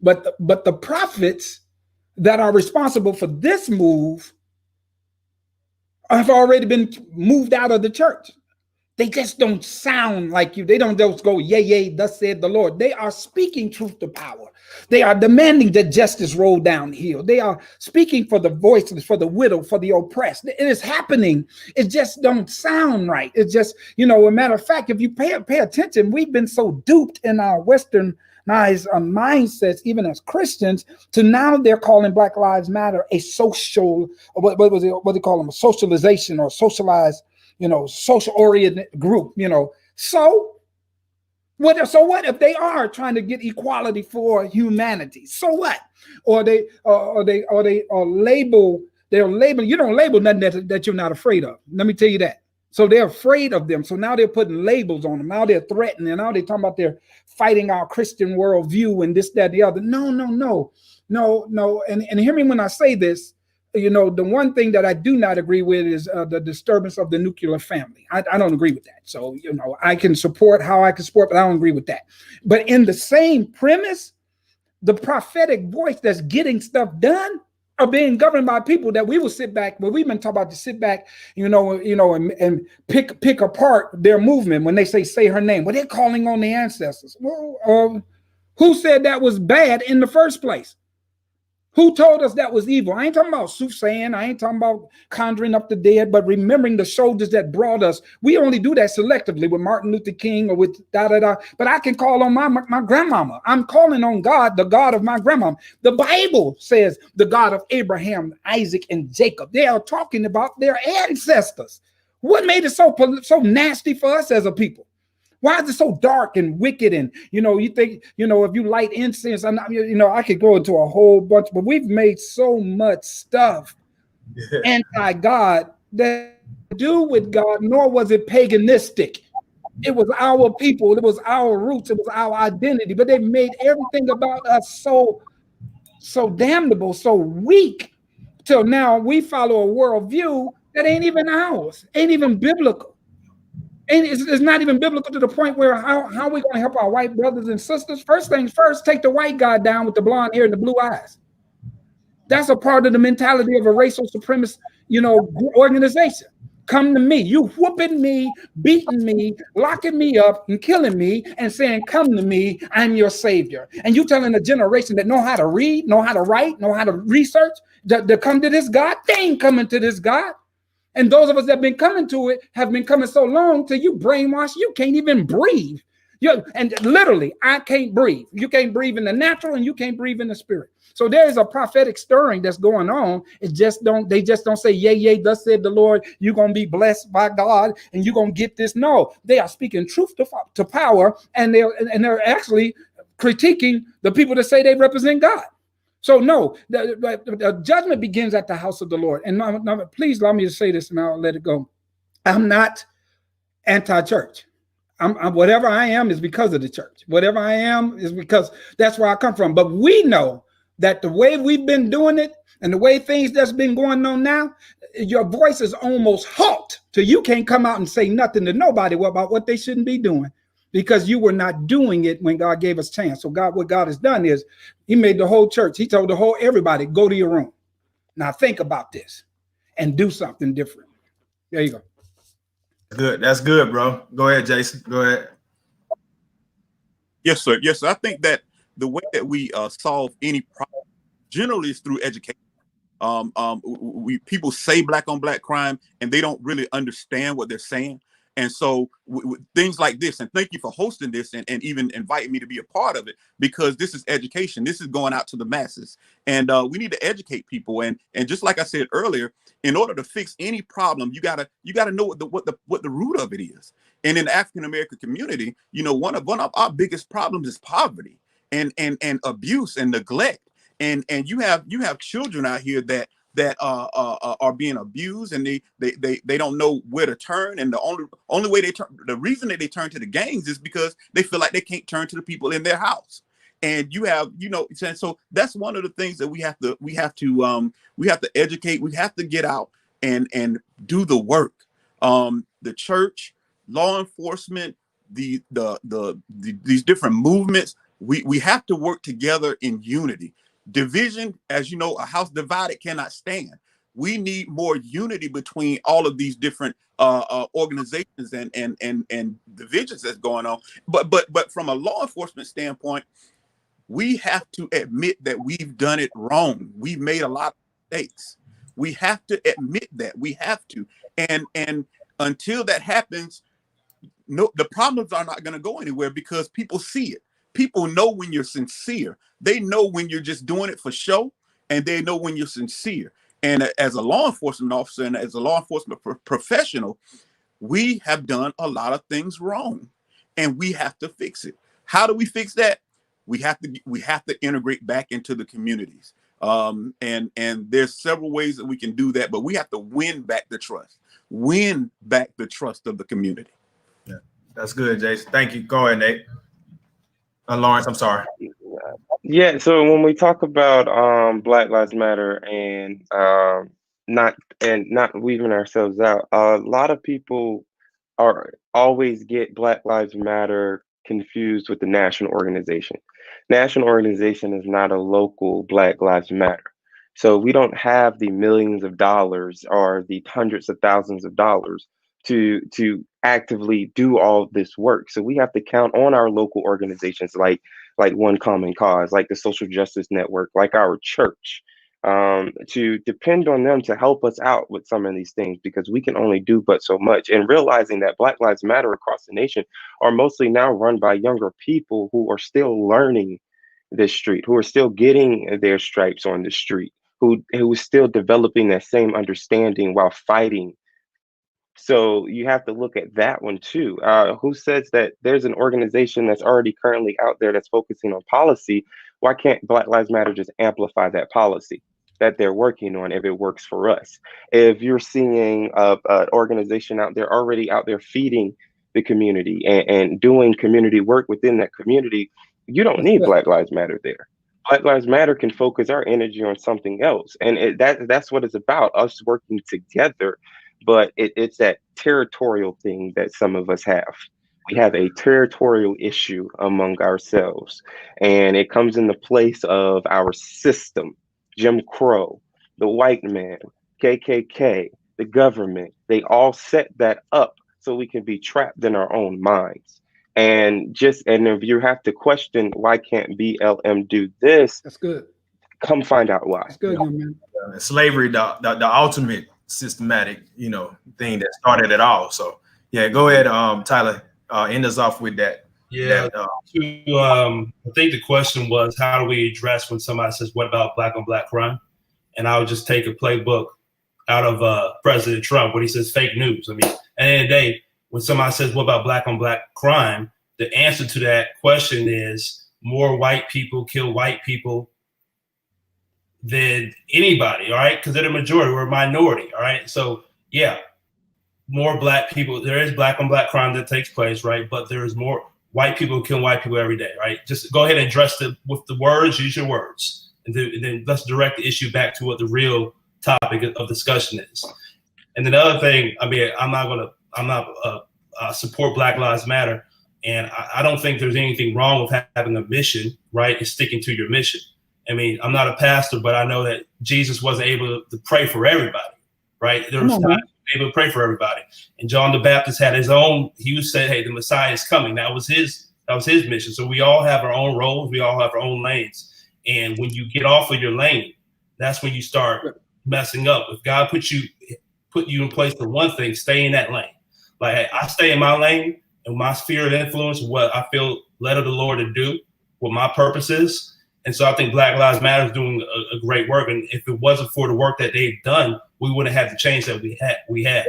but the prophets that are responsible for this move have already been moved out of the church. They just don't sound like you. They don't just go, yea, yea, thus said the Lord. They are speaking truth to power. They are demanding that justice roll downhill. They are speaking for the voiceless, for the widow, for the oppressed. It is happening. It just don't sound right. It's just, a matter of fact, if you pay attention, we've been so duped in our Western mindsets, even as Christians, to now they're calling Black Lives Matter a social, what they call them, a socialization or socialized, social oriented group, So what if they are trying to get equality for humanity? So what? Or they label, you don't label nothing that you're not afraid of. Let me tell you that. So they're afraid of them. So now they're putting labels on them. Now they're threatening. Now they're talking about they're fighting our Christian worldview and this, that, the other. No. And hear me when I say this. The one thing that I do not agree with is the disturbance of the nuclear family. I don't agree with that. So, I can support how I can support, but I don't agree with that. But in the same premise, the prophetic voice that's getting stuff done are being governed by people that we will sit back, but we've been talking about to sit back, and pick apart their movement when they say her name. Well, they're calling on the ancestors. Well, who said that was bad in the first place? Who told us that was evil? I ain't talking about soothsaying. I ain't talking about conjuring up the dead, but remembering the soldiers that brought us. We only do that selectively with Martin Luther King or with da-da-da. But I can call on my grandmama. I'm calling on God, the God of my grandmama. The Bible says the God of Abraham, Isaac, and Jacob. They are talking about their ancestors. What made it so nasty for us as a people? Why is it so dark and wicked? And, you think, if you light incense, I could go into a whole bunch, but we've made so much stuff anti-God that do with God, nor was it paganistic. It was our people. It was our roots. It was our identity, but they made everything about us so damnable, so weak, till now we follow a worldview that ain't even ours, ain't even biblical. And it's not even biblical to the point where how are we going to help our white brothers and sisters? First things first, take the white guy down with the blonde hair and the blue eyes. That's a part of the mentality of a racial supremacist, organization. Come to me, you whooping me, beating me, locking me up and killing me and saying, come to me, I'm your savior. And you telling a generation that know how to read, know how to write, know how to research, to come to this God? They ain't coming to this God. And those of us that have been coming to it have been coming so long till you brainwashed, you can't even breathe. And literally, I can't breathe. You can't breathe in the natural and you can't breathe in the spirit. So there is a prophetic stirring that's going on. They just don't say, yea, yea, thus said the Lord, you're going to be blessed by God and you're going to get this. No, they are speaking truth to power, and they're actually critiquing the people that say they represent God. So no, the judgment begins at the house of the Lord. And now, please allow me to say this and I'll let it go. I'm not anti-church. I'm whatever I am is because of the church. Whatever I am is because that's where I come from. But we know that the way we've been doing it and the way things that's been going on now, your voice is almost halt till you can't come out and say nothing to nobody about what they shouldn't be doing, because you were not doing it when God gave us chance. So what God has done is he made the whole church. He told everybody, go to your room. Now think about this and do something different. There you go. Good. That's good, bro. Go ahead, Jason. Go ahead. Yes, sir. Yes, sir. I think that the way that we solve any problem generally is through education. People say black on black crime and they don't really understand what they're saying. And so things like this, and thank you for hosting this and even inviting me to be a part of it, because this is education. This is going out to the masses, and we need to educate people. And just like I said earlier, in order to fix any problem, you gotta know what the root of it is. And in the African American community, one of our biggest problems is poverty and abuse and neglect. And you have children out here that are being abused, and they don't know where to turn, and the only way the reason that they turn to the gangs is because they feel like they can't turn to the people in their house. And so that's one of the things that we have to educate. We have to get out and do the work. The church, law enforcement, these different movements, we have to work together in unity. Division, as you know, a house divided cannot stand. We need more unity between all of these different organizations and divisions that's going on. But from a law enforcement standpoint, we have to admit that we've done it wrong. We've made a lot of mistakes. We have to admit that. We have to. And until that happens, no, the problems are not going to go anywhere, because people see it. People know when you're sincere. They know when you're just doing it for show, and they know when you're sincere. And as a law enforcement officer and as a law enforcement professional, we have done a lot of things wrong, and we have to fix it. How do we fix that? We have to integrate back into the communities. And there's several ways that we can do that, but we have to win back the trust of the community. Yeah, that's good, Jason. Thank you. Go ahead, Nate. Lawrence, I'm sorry. Yeah, so when we talk about Black Lives Matter and not weaving ourselves out, a lot of people always get Black Lives Matter confused with the national organization. National organization is not a local Black Lives Matter. So we don't have the millions of dollars or the hundreds of thousands of dollars to actively do all this work. So we have to count on our local organizations like One Common Cause, like the Social Justice Network, like our church, to depend on them to help us out with some of these things, because we can only do but so much. And realizing that Black Lives Matter across the nation are mostly now run by younger people who are still learning this street, who are still getting their stripes on the street, who is still developing that same understanding while fighting. So you have to look at that one too. Who says that there's an organization that's already currently out there that's focusing on policy? Why can't Black Lives Matter just amplify that policy that they're working on if it works for us? If you're seeing an organization out there already out there feeding the community and doing community work within that community, you don't need Black Lives Matter there. Black Lives Matter can focus our energy on something else. And that's what it's about, us working together. But it's that territorial thing that some of us have. We have a territorial issue among ourselves, and it comes in the place of our system, Jim Crow, the white man, KKK, the government. They all set that up so we can be trapped in our own minds. And if you have to question, why can't BLM do this? That's good. Come find out why. That's good, young man. Slavery, the ultimate systematic, thing that started it all. So yeah, go ahead, Tyler, end us off with that. Yeah, I think the question was, how do we address when somebody says, what about black on black crime? And I would just take a playbook out of President Trump when he says fake news. I mean, at the end of the day, when somebody says, what about black on black crime? The answer to that question is more white people kill white people than anybody, all right? Because they're the majority, we're a minority, all right? So yeah, more black people, there is black on black crime that takes place, right? But there is more white people killing white people every day, right? Just go ahead and address it with the words, use your words. And then let's direct the issue back to what the real topic of discussion is. And then the other thing, I mean, I'm not support Black Lives Matter. And I don't think there's anything wrong with having a mission, right? It's sticking to your mission. I mean, I'm not a pastor, but I know that Jesus wasn't able to pray for everybody, right? There was times he was able to pray for everybody. And John the Baptist had his own, he was saying, hey, the Messiah is coming. That was his mission. So we all have our own roles. We all have our own lanes. And when you get off of your lane, that's when you start messing up. If God put you in place for one thing, stay in that lane. Like, hey, I stay in my lane and my sphere of influence, what I feel led of the Lord to do, what my purpose is. And so I think Black Lives Matter is doing a great work. And if it wasn't for the work that they've done, we wouldn't have the change that we had.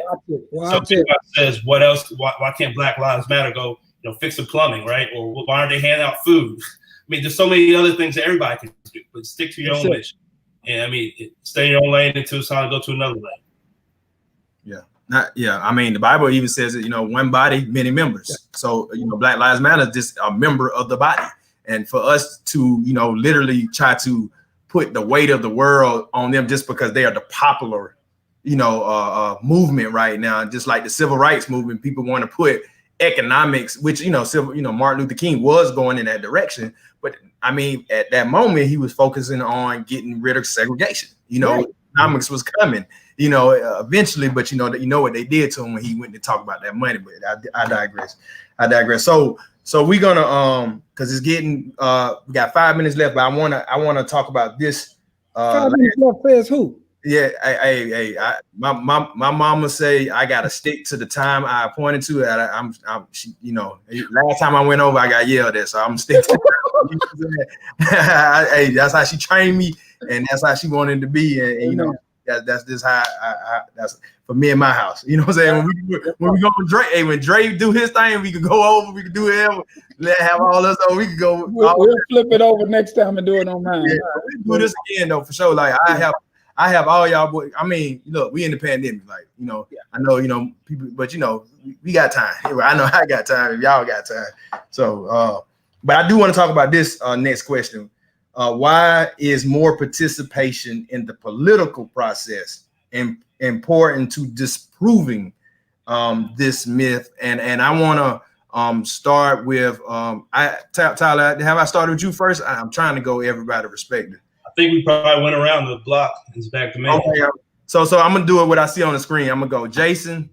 So people says, what else? Why can't Black Lives Matter go, fix the plumbing, right? Or why aren't they handing out food? I mean, there's so many other things that everybody can do, but stick to your own mission. And I mean, stay in your own lane until it's time to go to another lane. I mean, the Bible even says that, one body, many members. Yeah. So, Black Lives Matter is just a member of the body. And for us to, literally try to put the weight of the world on them just because they are the popular, movement right now, just like the civil rights movement, people want to put economics, which, Martin Luther King was going in that direction. But I mean, at that moment, he was focusing on getting rid of segregation, right. economics was coming, you know, eventually. But you know what they did to him when he went to talk about that money. But I digress. So we're gonna because it's getting we got 5 minutes left, but I wanna talk about this. 5 minutes left says who? Yeah, my mama say I gotta stick to the time I appointed to. You know, last time I went over, I got yelled at, so I'm sticking to that. Hey, that's how she trained me, and that's how she wanted to be, and you know, that's just how that's for me in my house. You know what I'm saying? When we go with Dre, hey, when Dre do his thing, we can go over, we can do whatever, have all us over. We can go. We'll flip it over next time and do it on mine. Yeah, we do this again though, for sure. Like I have all y'all boys. I mean, look, we in the pandemic, like, you know, I know, you know, people, but you know, we got time. I know I got time if y'all got time. So, but I do want to talk about this next question. Why is more participation in the political process important to disproving this myth? And I want to start with Tyler. Have I started with you first? I'm trying to go everybody respected. I think we probably went around the block. It's back to me. Okay, so I'm gonna do it what I see on the screen. I'm gonna go Jason,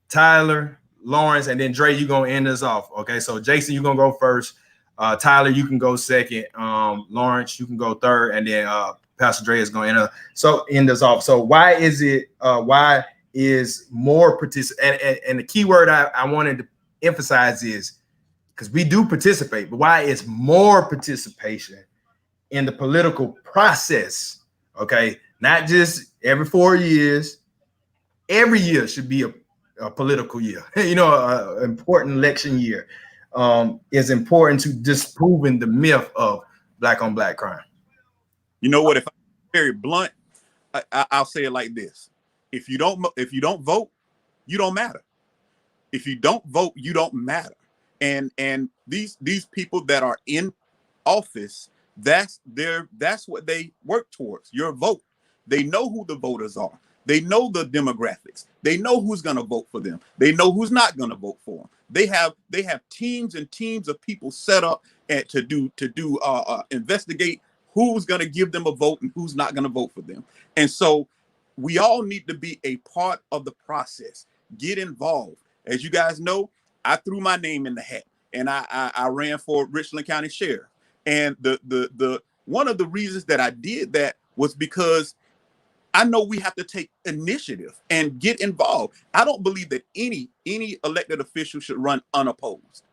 Tyler, Lawrence, and then Dre. You gonna end us off. Okay, so Jason, you gonna go first. Tyler, you can go second. Lawrence, you can go third, and then Pastor Dre is gonna end us off. So why is more participation? And the key word I wanted to emphasize is because we do participate, but why is more participation in the political process? Okay, not just every 4 years. Every year should be a political year. You know, an important election year is important to disproving the myth of black on black crime. You know what? If I'm very blunt, I'll say it like this: if you don't vote, you don't matter. If you don't vote, you don't matter. And these people that are in office, that's what they work towards, your vote. They know who the voters are. They know the demographics. They know who's going to vote for them. They know who's not going to vote for them. They have teams and teams of people set up to investigate who's going to give them a vote and who's not going to vote for them. And so we all need to be a part of the process. Get involved. As you guys know, I threw my name in the hat and I ran for Richland County Sheriff. And the one of the reasons that I did that was because I know we have to take initiative and get involved. I don't believe that any elected official should run unopposed.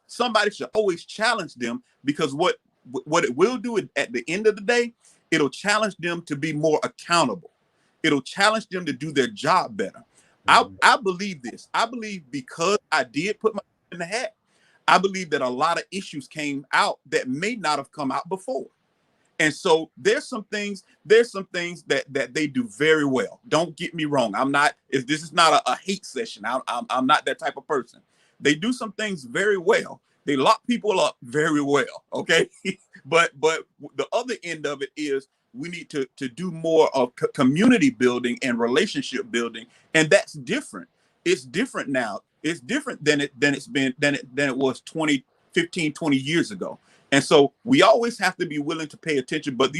Somebody should always challenge them, because what it will do at the end of the day, it'll challenge them to be more accountable. It'll challenge them to do their job better. I believe this. I believe because I did put my in the hat, I believe that a lot of issues came out that may not have come out before. And so there's some things that they do very well. Don't get me wrong. This is not a hate session. I'm not that type of person. They do some things very well. They lock people up very well. Okay. but the other end of it is we need to do more of community building and relationship building. And that's different. It's different now. It's different than it was 15, 20 years ago. And so we always have to be willing to pay attention, but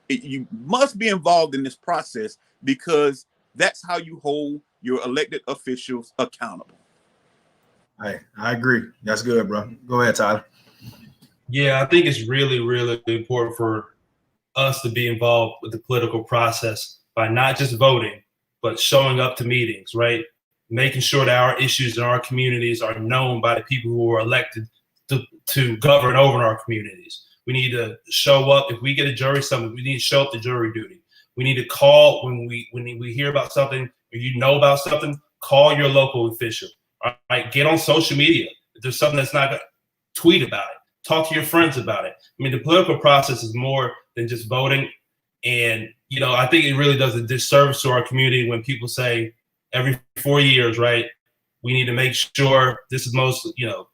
you must be involved in this process, because that's how you hold your elected officials accountable. I agree. That's good, bro. Go ahead, Tyler. Yeah, I think it's really, really important for us to be involved with the political process by not just voting, but showing up to meetings, right? Making sure that our issues in our communities are known by the people who are elected to govern over our communities. We need to show up. If we get a jury summons, we need to show up to jury duty. We need to call when we hear about something, or you know about something, call your local official. All right, get on social media. If there's something that's not good, tweet about it. Talk to your friends about it. I mean, the political process is more than just voting. And, you know, I think it really does a disservice to our community when people say every 4 years, right, we need to make sure this is most, you know,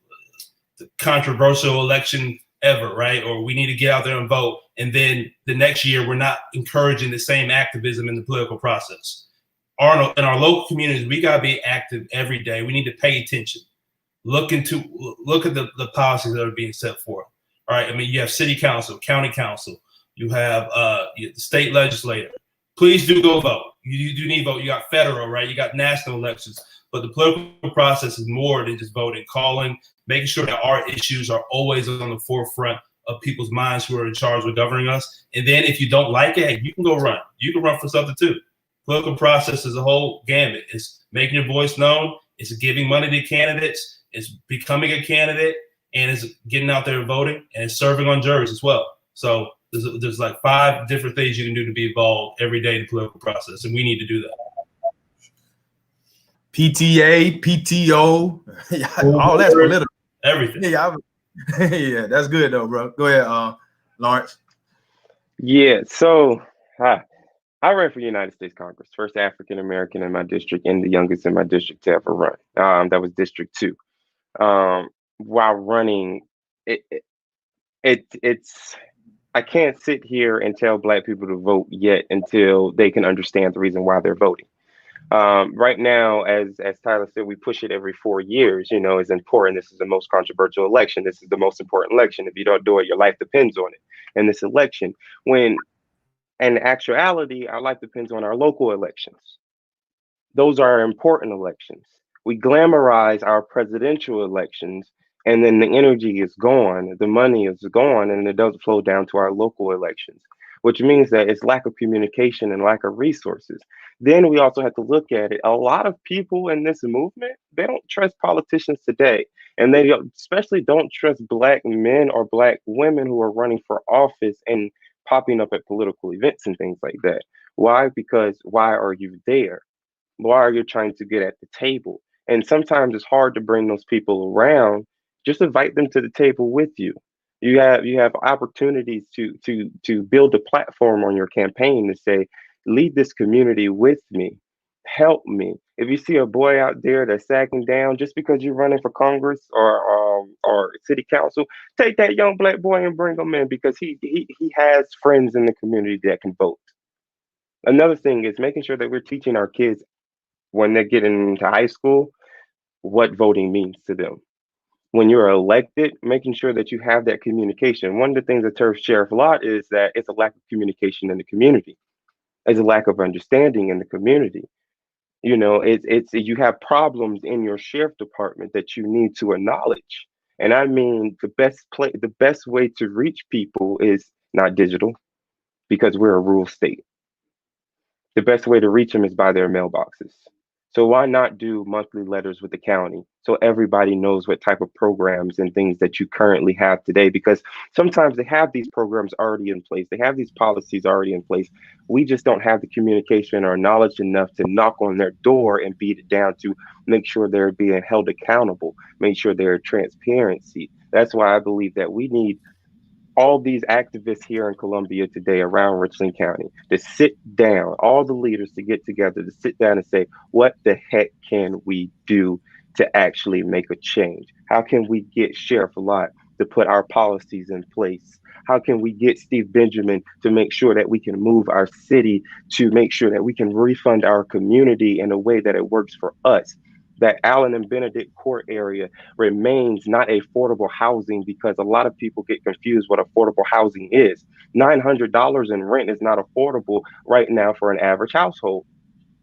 the controversial election ever, right? Or we need to get out there and vote. And then the next year, we're not encouraging the same activism in the political process. In our local communities, we got to be active every day. We need to pay attention. Look at the policies that are being set forth. All right. I mean, you have city council, county council, You have the state legislator. Please do go vote. You do need to vote. You got federal, right? You got national elections. But the political process is more than just voting, calling, making sure that our issues are always on the forefront of people's minds who are in charge of governing us. And then if you don't like it, hey, you can go run. You can run for something too. Political process is a whole gamut. It's making your voice known. It's giving money to candidates. It's becoming a candidate, and it's getting out there and voting, and it's serving on juries as well. So there's like 5 different things you can do to be involved every day in the political process, and we need to do that. PTA, PTO, all that's political. Everything. Yeah, yeah, that's good though, bro. Go ahead, Lawrence. Yeah, so I ran for United States Congress, first African American in my district and the youngest in my district to ever run. That was District 2. While running, it's I can't sit here and tell Black people to vote yet until they can understand the reason why they're voting. Right now, as Tyler said, we push it every 4 years. You know, it's important. This is the most controversial election. This is the most important election. If you don't do it, your life depends on it. And this election, when in actuality, our life depends on our local elections. Those are important elections. We glamorize our presidential elections, and then the energy is gone, the money is gone, and it doesn't flow down to our local elections, which means that it's lack of communication and lack of resources. Then we also have to look at it. A lot of people in this movement, they don't trust politicians today. And they especially don't trust Black men or Black women who are running for office and popping up at political events and things like that. Why? Because why are you there? Why are you trying to get at the table? And sometimes it's hard to bring those people around. Just invite them to the table with you. You have opportunities to build a platform on your campaign to say, lead this community with me, help me. If you see a boy out there that's sagging down just because you're running for Congress or city council, take that young Black boy and bring him in because he has friends in the community that can vote. Another thing is making sure that we're teaching our kids when they're getting into high school what voting means to them. When you're elected, making sure that you have that communication. One of the things that turfs Sheriff a lot is that it's a lack of communication in the community. There's a lack of understanding in the community. You know, it's you have problems in your sheriff department that you need to acknowledge. And I mean, the best way to reach people is not digital, because we're a rural state. The best way to reach them is by their mailboxes. So why not do monthly letters with the county so everybody knows what type of programs and things that you currently have today? Because sometimes they have these programs already in place. They have these policies already in place. We just don't have the communication or knowledge enough to knock on their door and beat it down to make sure they're being held accountable, make sure there's transparency. That's why I believe that we need all these activists here in Columbia today around Richland County to sit down, all the leaders to get together to sit down and say, what the heck can we do to actually make a change? How can we get Sheriff Lott to put our policies in place? How can we get Steve Benjamin to make sure that we can move our city, to make sure that we can refund our community in a way that it works for us? That Allen and Benedict Court area remains not affordable housing, because a lot of people get confused what affordable housing is. $900 in rent is not affordable right now for an average household.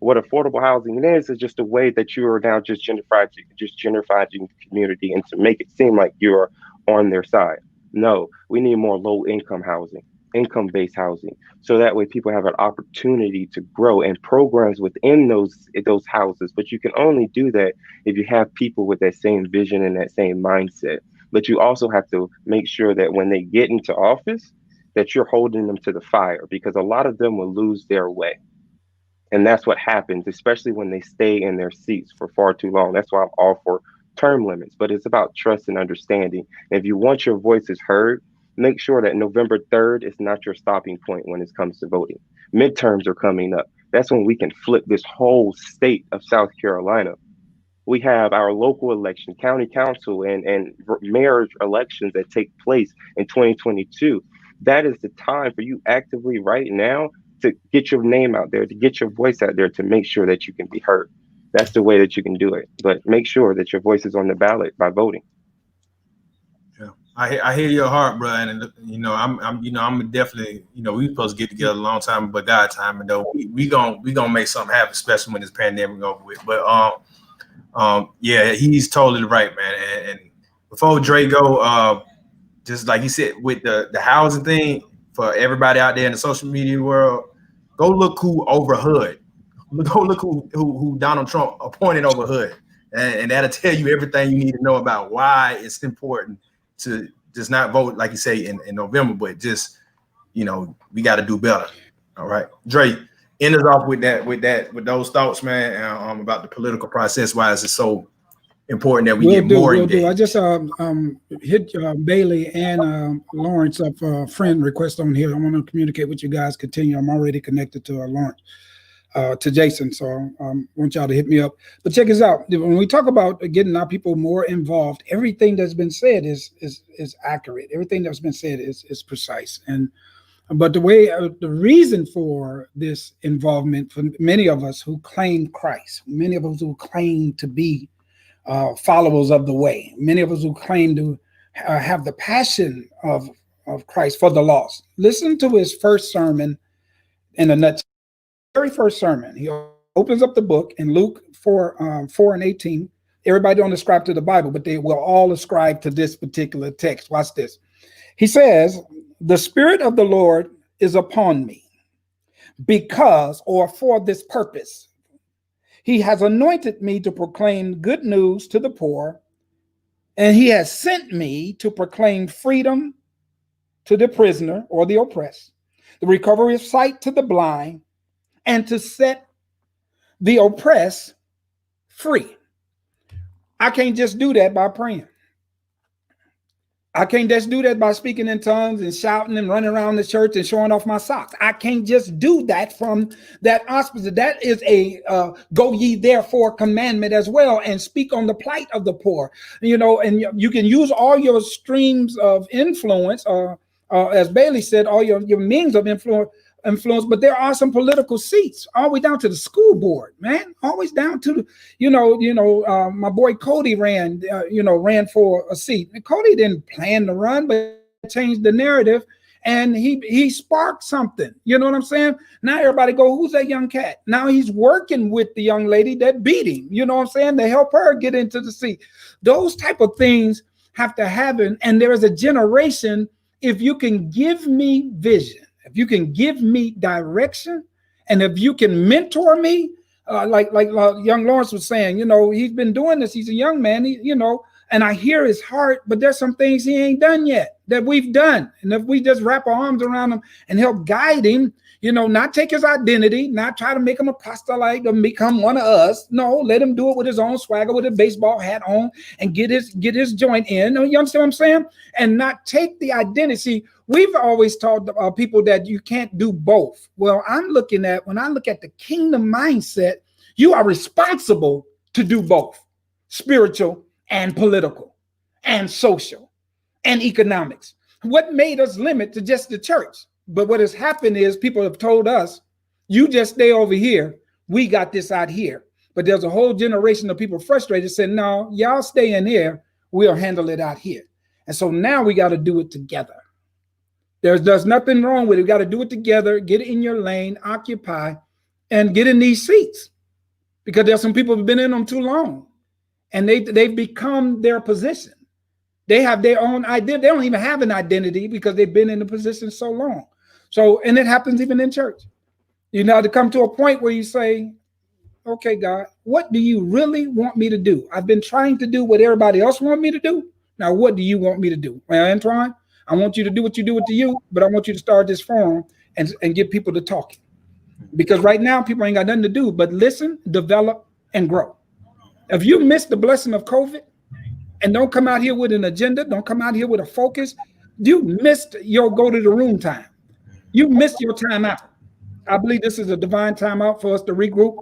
What affordable housing is just a way that you are now just gentrifying the community and to make it seem like you're on their side. No, we need more low income housing, income-based housing, so that way people have an opportunity to grow and programs within those houses. But you can only do that if you have people with that same vision and that same mindset. But you also have to make sure that when they get into office, that you're holding them to the fire, because a lot of them will lose their way. And that's what happens, especially when they stay in their seats for far too long. That's why I'm all for term limits, but it's about trust and understanding. If you want your voices heard, make sure that November 3rd is not your stopping point when it comes to voting. Midterms are coming up. That's when we can flip this whole state of South Carolina. We have our local election, county council, and mayor elections that take place in 2022. That is the time for you actively right now to get your name out there, to get your voice out there, to make sure that you can be heard. That's the way that you can do it. But make sure that your voice is on the ballot by voting. Yeah, I hear your heart, bro, and you know I'm definitely, you know, we supposed to get together a long time, but God time, and though we gonna make something happen, especially when this pandemic over with. But yeah, he's totally right, man. And before Dre go, just like he said with the housing thing, for everybody out there in the social media world, go look who over Hood. Go look who Donald Trump appointed over Hood, and that'll tell you everything you need to know about why it's important to just not vote, like you say, in November, but just, you know, we got to do better. All right, Dre, end us off with those thoughts, man, about the political process. Why is it so important that we get more engaged? I just hit Bailey and Lawrence up a friend request on here. I want to communicate with you guys. Continue. I'm already connected to Lawrence, to Jason. So I want y'all to hit me up. But check this out. When we talk about getting our people more involved, everything that's been said is accurate. Everything that's been said is precise. But the reason for this involvement for many of us who claim Christ, many of us who claim to be followers of the way, many of us who claim to have the passion of Christ for the lost. Listen to his first sermon in a nutshell. Very first sermon. He opens up the book in Luke 4:18. Everybody don't ascribe to the Bible, but they will all ascribe to this particular text. Watch this. He says, "The Spirit of the Lord is upon me because, or for this purpose, he has anointed me to proclaim good news to the poor, and he has sent me to proclaim freedom to the prisoner or the oppressed, the recovery of sight to the blind, and to set the oppressed free." I can't just do that by praying. I can't just do that by speaking in tongues and shouting and running around the church and showing off my socks. I can't just do that from that auspice. That is a go ye therefore commandment as well, and speak on the plight of the poor. You know, and you can use all your streams of influence, as Bailey said, all your means of influence, but there are some political seats all the way down to the school board, man, always down to the, my boy Cody ran for a seat. And Cody didn't plan to run, but changed the narrative, and he sparked something. You know what I'm saying? Now everybody go, who's that young cat? Now he's working with the young lady that beat him. You know what I'm saying? To help her get into the seat. Those type of things have to happen, and there is a generation. If you can give me vision, if you can give me direction, and if you can mentor me, like young Lawrence was saying, you know, he's been doing this. He's a young man, and I hear his heart, but there's some things he ain't done yet that we've done. And if we just wrap our arms around him and help guide him, not take his identity, not try to make him a proselyte or become one of us. No, let him do it with his own swagger, with a baseball hat on, and get his joint in. You understand what I'm saying? And not take the identity. We've always taught people that you can't do both. Well, when I look at the kingdom mindset, you are responsible to do both, spiritual and political and social and economics. What made us limit to just the church? But what has happened is people have told us, you just stay over here. We got this out here. But there's a whole generation of people frustrated saying, no, y'all stay in here. We'll handle it out here. And so now we got to do it together. There's nothing wrong with it. We got to do it together. Get in your lane, occupy, and get in these seats. Because there's some people who've been in them too long. And they've become their position. They have their own identity. They don't even have an identity because they've been in the position so long. So, and it happens even in church. To come to a point where you say, okay, God, what do you really want me to do? I've been trying to do what everybody else wants me to do. Now, what do you want me to do? Well, Antoine, I want you to do what you do with you, but I want you to start this forum and get people to talking. Because right now, people ain't got nothing to do but listen, develop, and grow. If you miss the blessing of COVID and don't come out here with an agenda, don't come out here with a focus, you missed your go to the room time. You missed your time out. I believe this is a divine time out for us to regroup,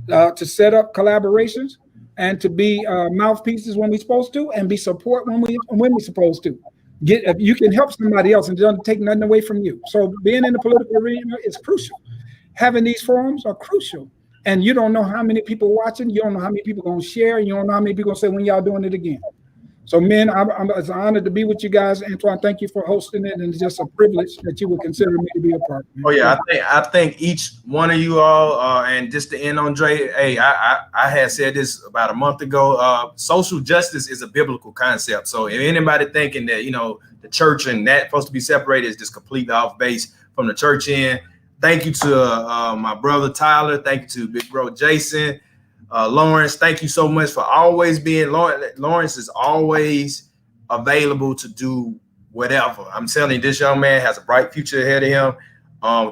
to set up collaborations, and to be mouthpieces when we're supposed to, and be support when we're supposed to. You can help somebody else and don't take nothing away from you. So being in the political arena is crucial. Having these forums are crucial. And you don't know how many people watching. You don't know how many people going to share. You don't know how many people going to say, when y'all doing it again. So, men, it's an honor to be with you guys. Antoine, thank you for hosting it, and it's just a privilege that you would consider me to be a part. Oh yeah, I think each one of you all, and just to end on Dre, hey, I had said this about a month ago. Social justice is a biblical concept. So if anybody thinking that the church and that supposed to be separated is just completely off base from the church end. Thank you to my brother Tyler. Thank you to big bro Jason. Lawrence, thank you so much for always being. Lawrence is always available to do whatever. I'm telling you, this young man has a bright future ahead of him.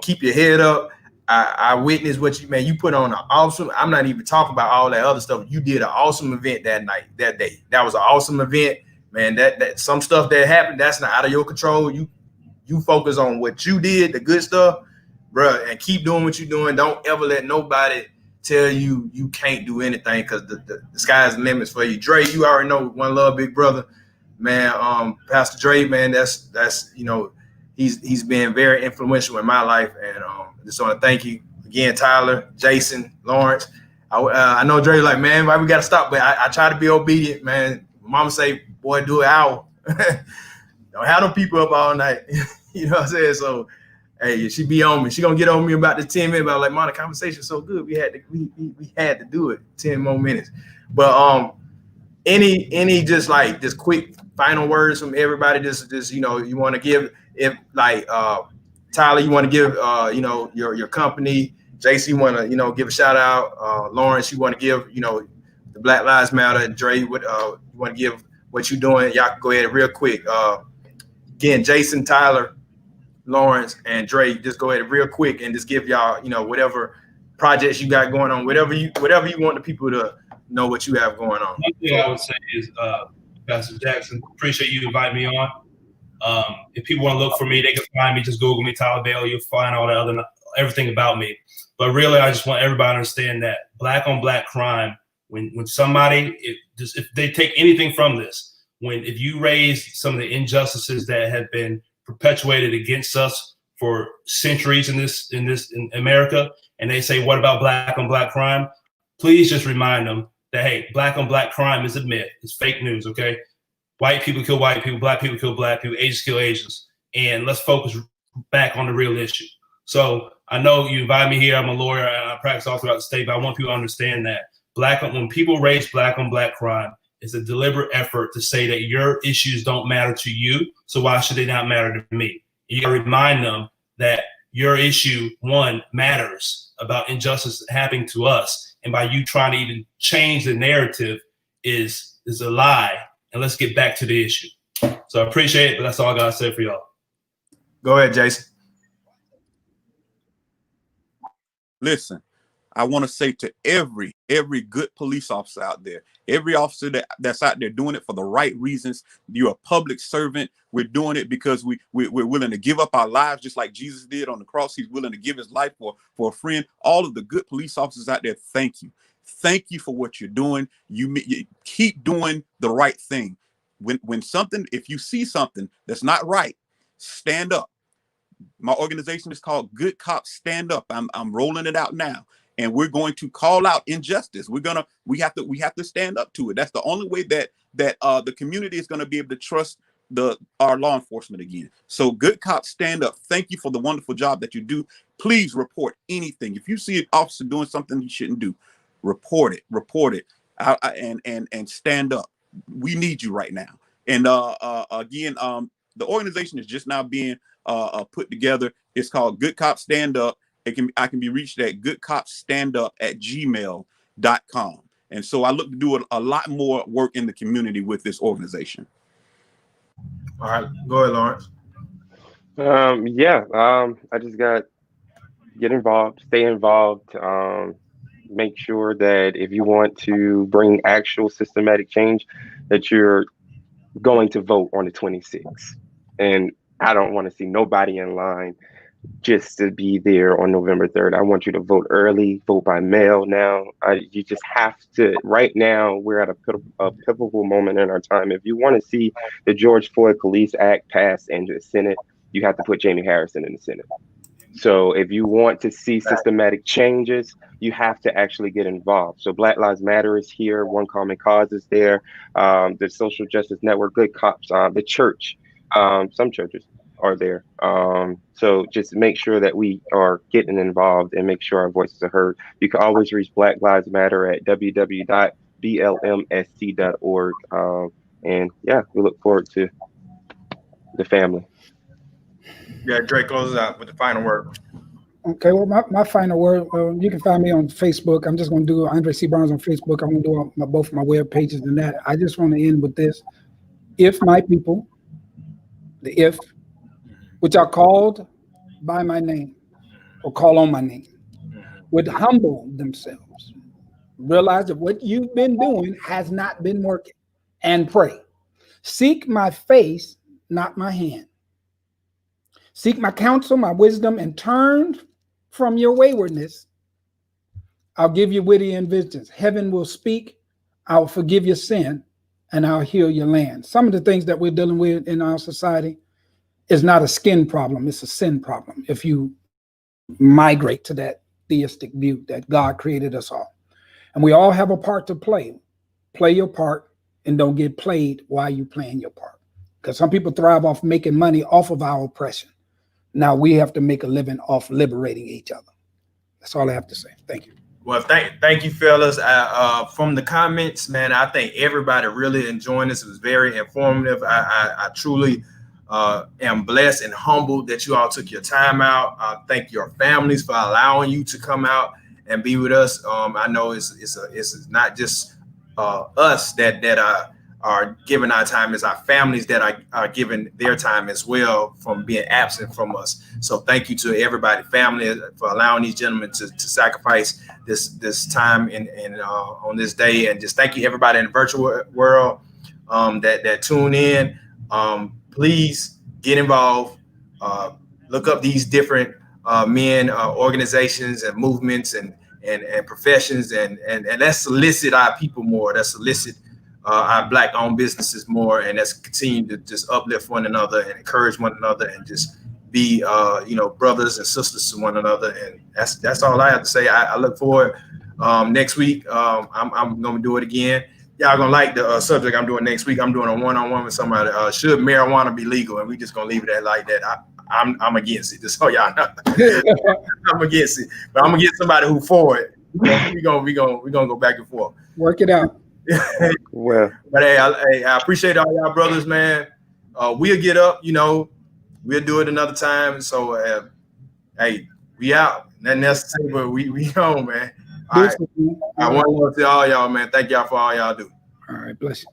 Keep your head up. I witnessed what you put on an awesome. I'm not even talking about all that other stuff. You did an awesome event that day. That was an awesome event, man. That some stuff that happened, that's not out of your control. You focus on what you did, the good stuff, bro, and keep doing what you're doing. Don't ever let nobody tell you you can't do anything, because the sky's the limits for you. Dre, you already know, one love, big brother, man. Pastor Dre, man, that's he's been very influential in my life, and just want to thank you again, Tyler, Jason, Lawrence. I know Dre like, man, why we gotta stop, but I try to be obedient, man. Mama say, boy, do an hour. Don't have them people up all night. You know what I'm saying? So hey, she be on me. She gonna get on me about the 10 minutes. But like, man, the conversation's so good. We had to do it 10 more minutes. But any just quick final words from everybody. Just you want to give, if like Tyler, you want to give your company. JC, you want to give a shout out. Lawrence, you want to give the Black Lives Matter. Dre, you want to give what you're doing. Y'all can go ahead real quick. Again, Jason, Tyler, Lawrence, and Dre, just go ahead real quick and just give y'all, whatever projects you got going on, whatever you want the people to know what you have going on. One thing I would say is, Pastor Jackson, appreciate you inviting me on. If people want to look for me, they can find me. Just Google me, Tyler Bailey. You'll find all that everything about me. But really, I just want everybody to understand that black on black crime, when somebody, if they take anything from this, if you raise some of the injustices that have been perpetuated against us for centuries in America, and they say, what about black on black crime? Please just remind them that, hey, black on black crime is a myth. It's fake news, okay? White people kill white people, black people kill black people, Asians kill Asians. And let's focus back on the real issue. So I know you invited me here. I'm a lawyer. I practice all throughout the state, but I want people to understand that when people raise black on black crime, it's a deliberate effort to say that your issues don't matter to you, so why should they not matter to me? You gotta remind them that your issue, one, matters about injustice happening to us, and by you trying to even change the narrative is a lie. And let's get back to the issue. So I appreciate it, but that's all I gotta say for y'all. Go ahead, Jason. Listen, I want to say to every good police officer out there, every officer that's out there doing it for the right reasons. You're a public servant. We're doing it because we're willing to give up our lives, just like Jesus did on the cross. He's willing to give his life for a friend. All of the good police officers out there, thank you. Thank you for what you're doing. You keep doing the right thing. If you see something that's not right, stand up. My organization is called Good Cops Stand Up. I'm rolling it out now. And we're going to call out injustice. We have to stand up to it. That's the only way that the community is going to be able to trust our law enforcement again. So Good Cops Stand Up. Thank you for the wonderful job that you do. Please report anything. If you see an officer doing something he shouldn't do, report it, and stand up. We need you right now. And again, the organization is just now being put together. It's called Good Cops Stand Up. I can be reached at goodcopsstandup@gmail.com. And so I look to do a lot more work in the community with this organization. All right, go ahead, Lawrence. I just got get involved, stay involved. Make sure that if you want to bring actual systematic change, that you're going to vote on the 26th. And I don't want to see nobody in line just to be there on November 3rd. I want you to vote early, vote by mail now. You just have to. Right now, we're at a pivotal moment in our time. If you want to see the George Floyd Police Act passed in the Senate, you have to put Jamie Harrison in the Senate. So if you want to see systematic changes, you have to actually get involved. So Black Lives Matter is here, One Common Cause is there, the Social Justice Network, Good Cops, the church, some churches are there. So just make sure that we are getting involved and make sure our voices are heard. You can always reach Black Lives Matter at www.blmsc.org. And yeah, we look forward to the family. Yeah, Dre closes out with the final word. Okay, well, my final word, you can find me on Facebook. I'm just going to do Andre C. Barnes on Facebook. I'm going to do both my web pages and that. I just want to end with this. If my people, the if, which are called by my name or call on my name, would humble themselves, realize that what you've been doing has not been working, and pray. Seek my face, not my hand. Seek my counsel, my wisdom, and turn from your waywardness. I'll give you witty inventions. Heaven will speak. I'll forgive your sin, and I'll heal your land. Some of the things that we're dealing with in our society is not a skin problem. It's a sin problem. If you migrate to that theistic view that God created us all. And we all have a part to play. Play your part and don't get played while you're playing your part. Because some people thrive off making money off of our oppression. Now we have to make a living off liberating each other. That's all I have to say. Thank you. Well, thank you, fellas. From the comments, man, I think everybody really enjoying this. It was very informative. I truly am blessed and humbled that you all took your time out. Thank your families for allowing you to come out and be with us. I know it's not just us that are giving our time, it's our families that are giving their time as well from being absent from us. So thank you to everybody, family, for allowing these gentlemen to sacrifice this time on this day. And just thank you everybody in the virtual world that tune in. Please get involved. Look up these different men, organizations and movements and professions, and let's solicit our people more. Let's solicit our Black-owned businesses more, and let's continue to just uplift one another and encourage one another, and just be brothers and sisters to one another. And that's all I have to say. I look forward next week. I'm gonna do it again. Y'all gonna like the subject I'm doing next week. I'm doing a one-on-one with somebody. Should marijuana be legal? And we just gonna leave it at like that. I'm against it, just so y'all know. I'm against it, but I'm gonna get somebody who for it. We gonna go back and forth. Work it out. Well, But hey, I appreciate all y'all brothers, man. We'll get up, we'll do it another time. So hey, we out. Nothing else to say, but we home, man. All right. I want to tell all y'all, man. Thank y'all for all y'all do. All right, bless you.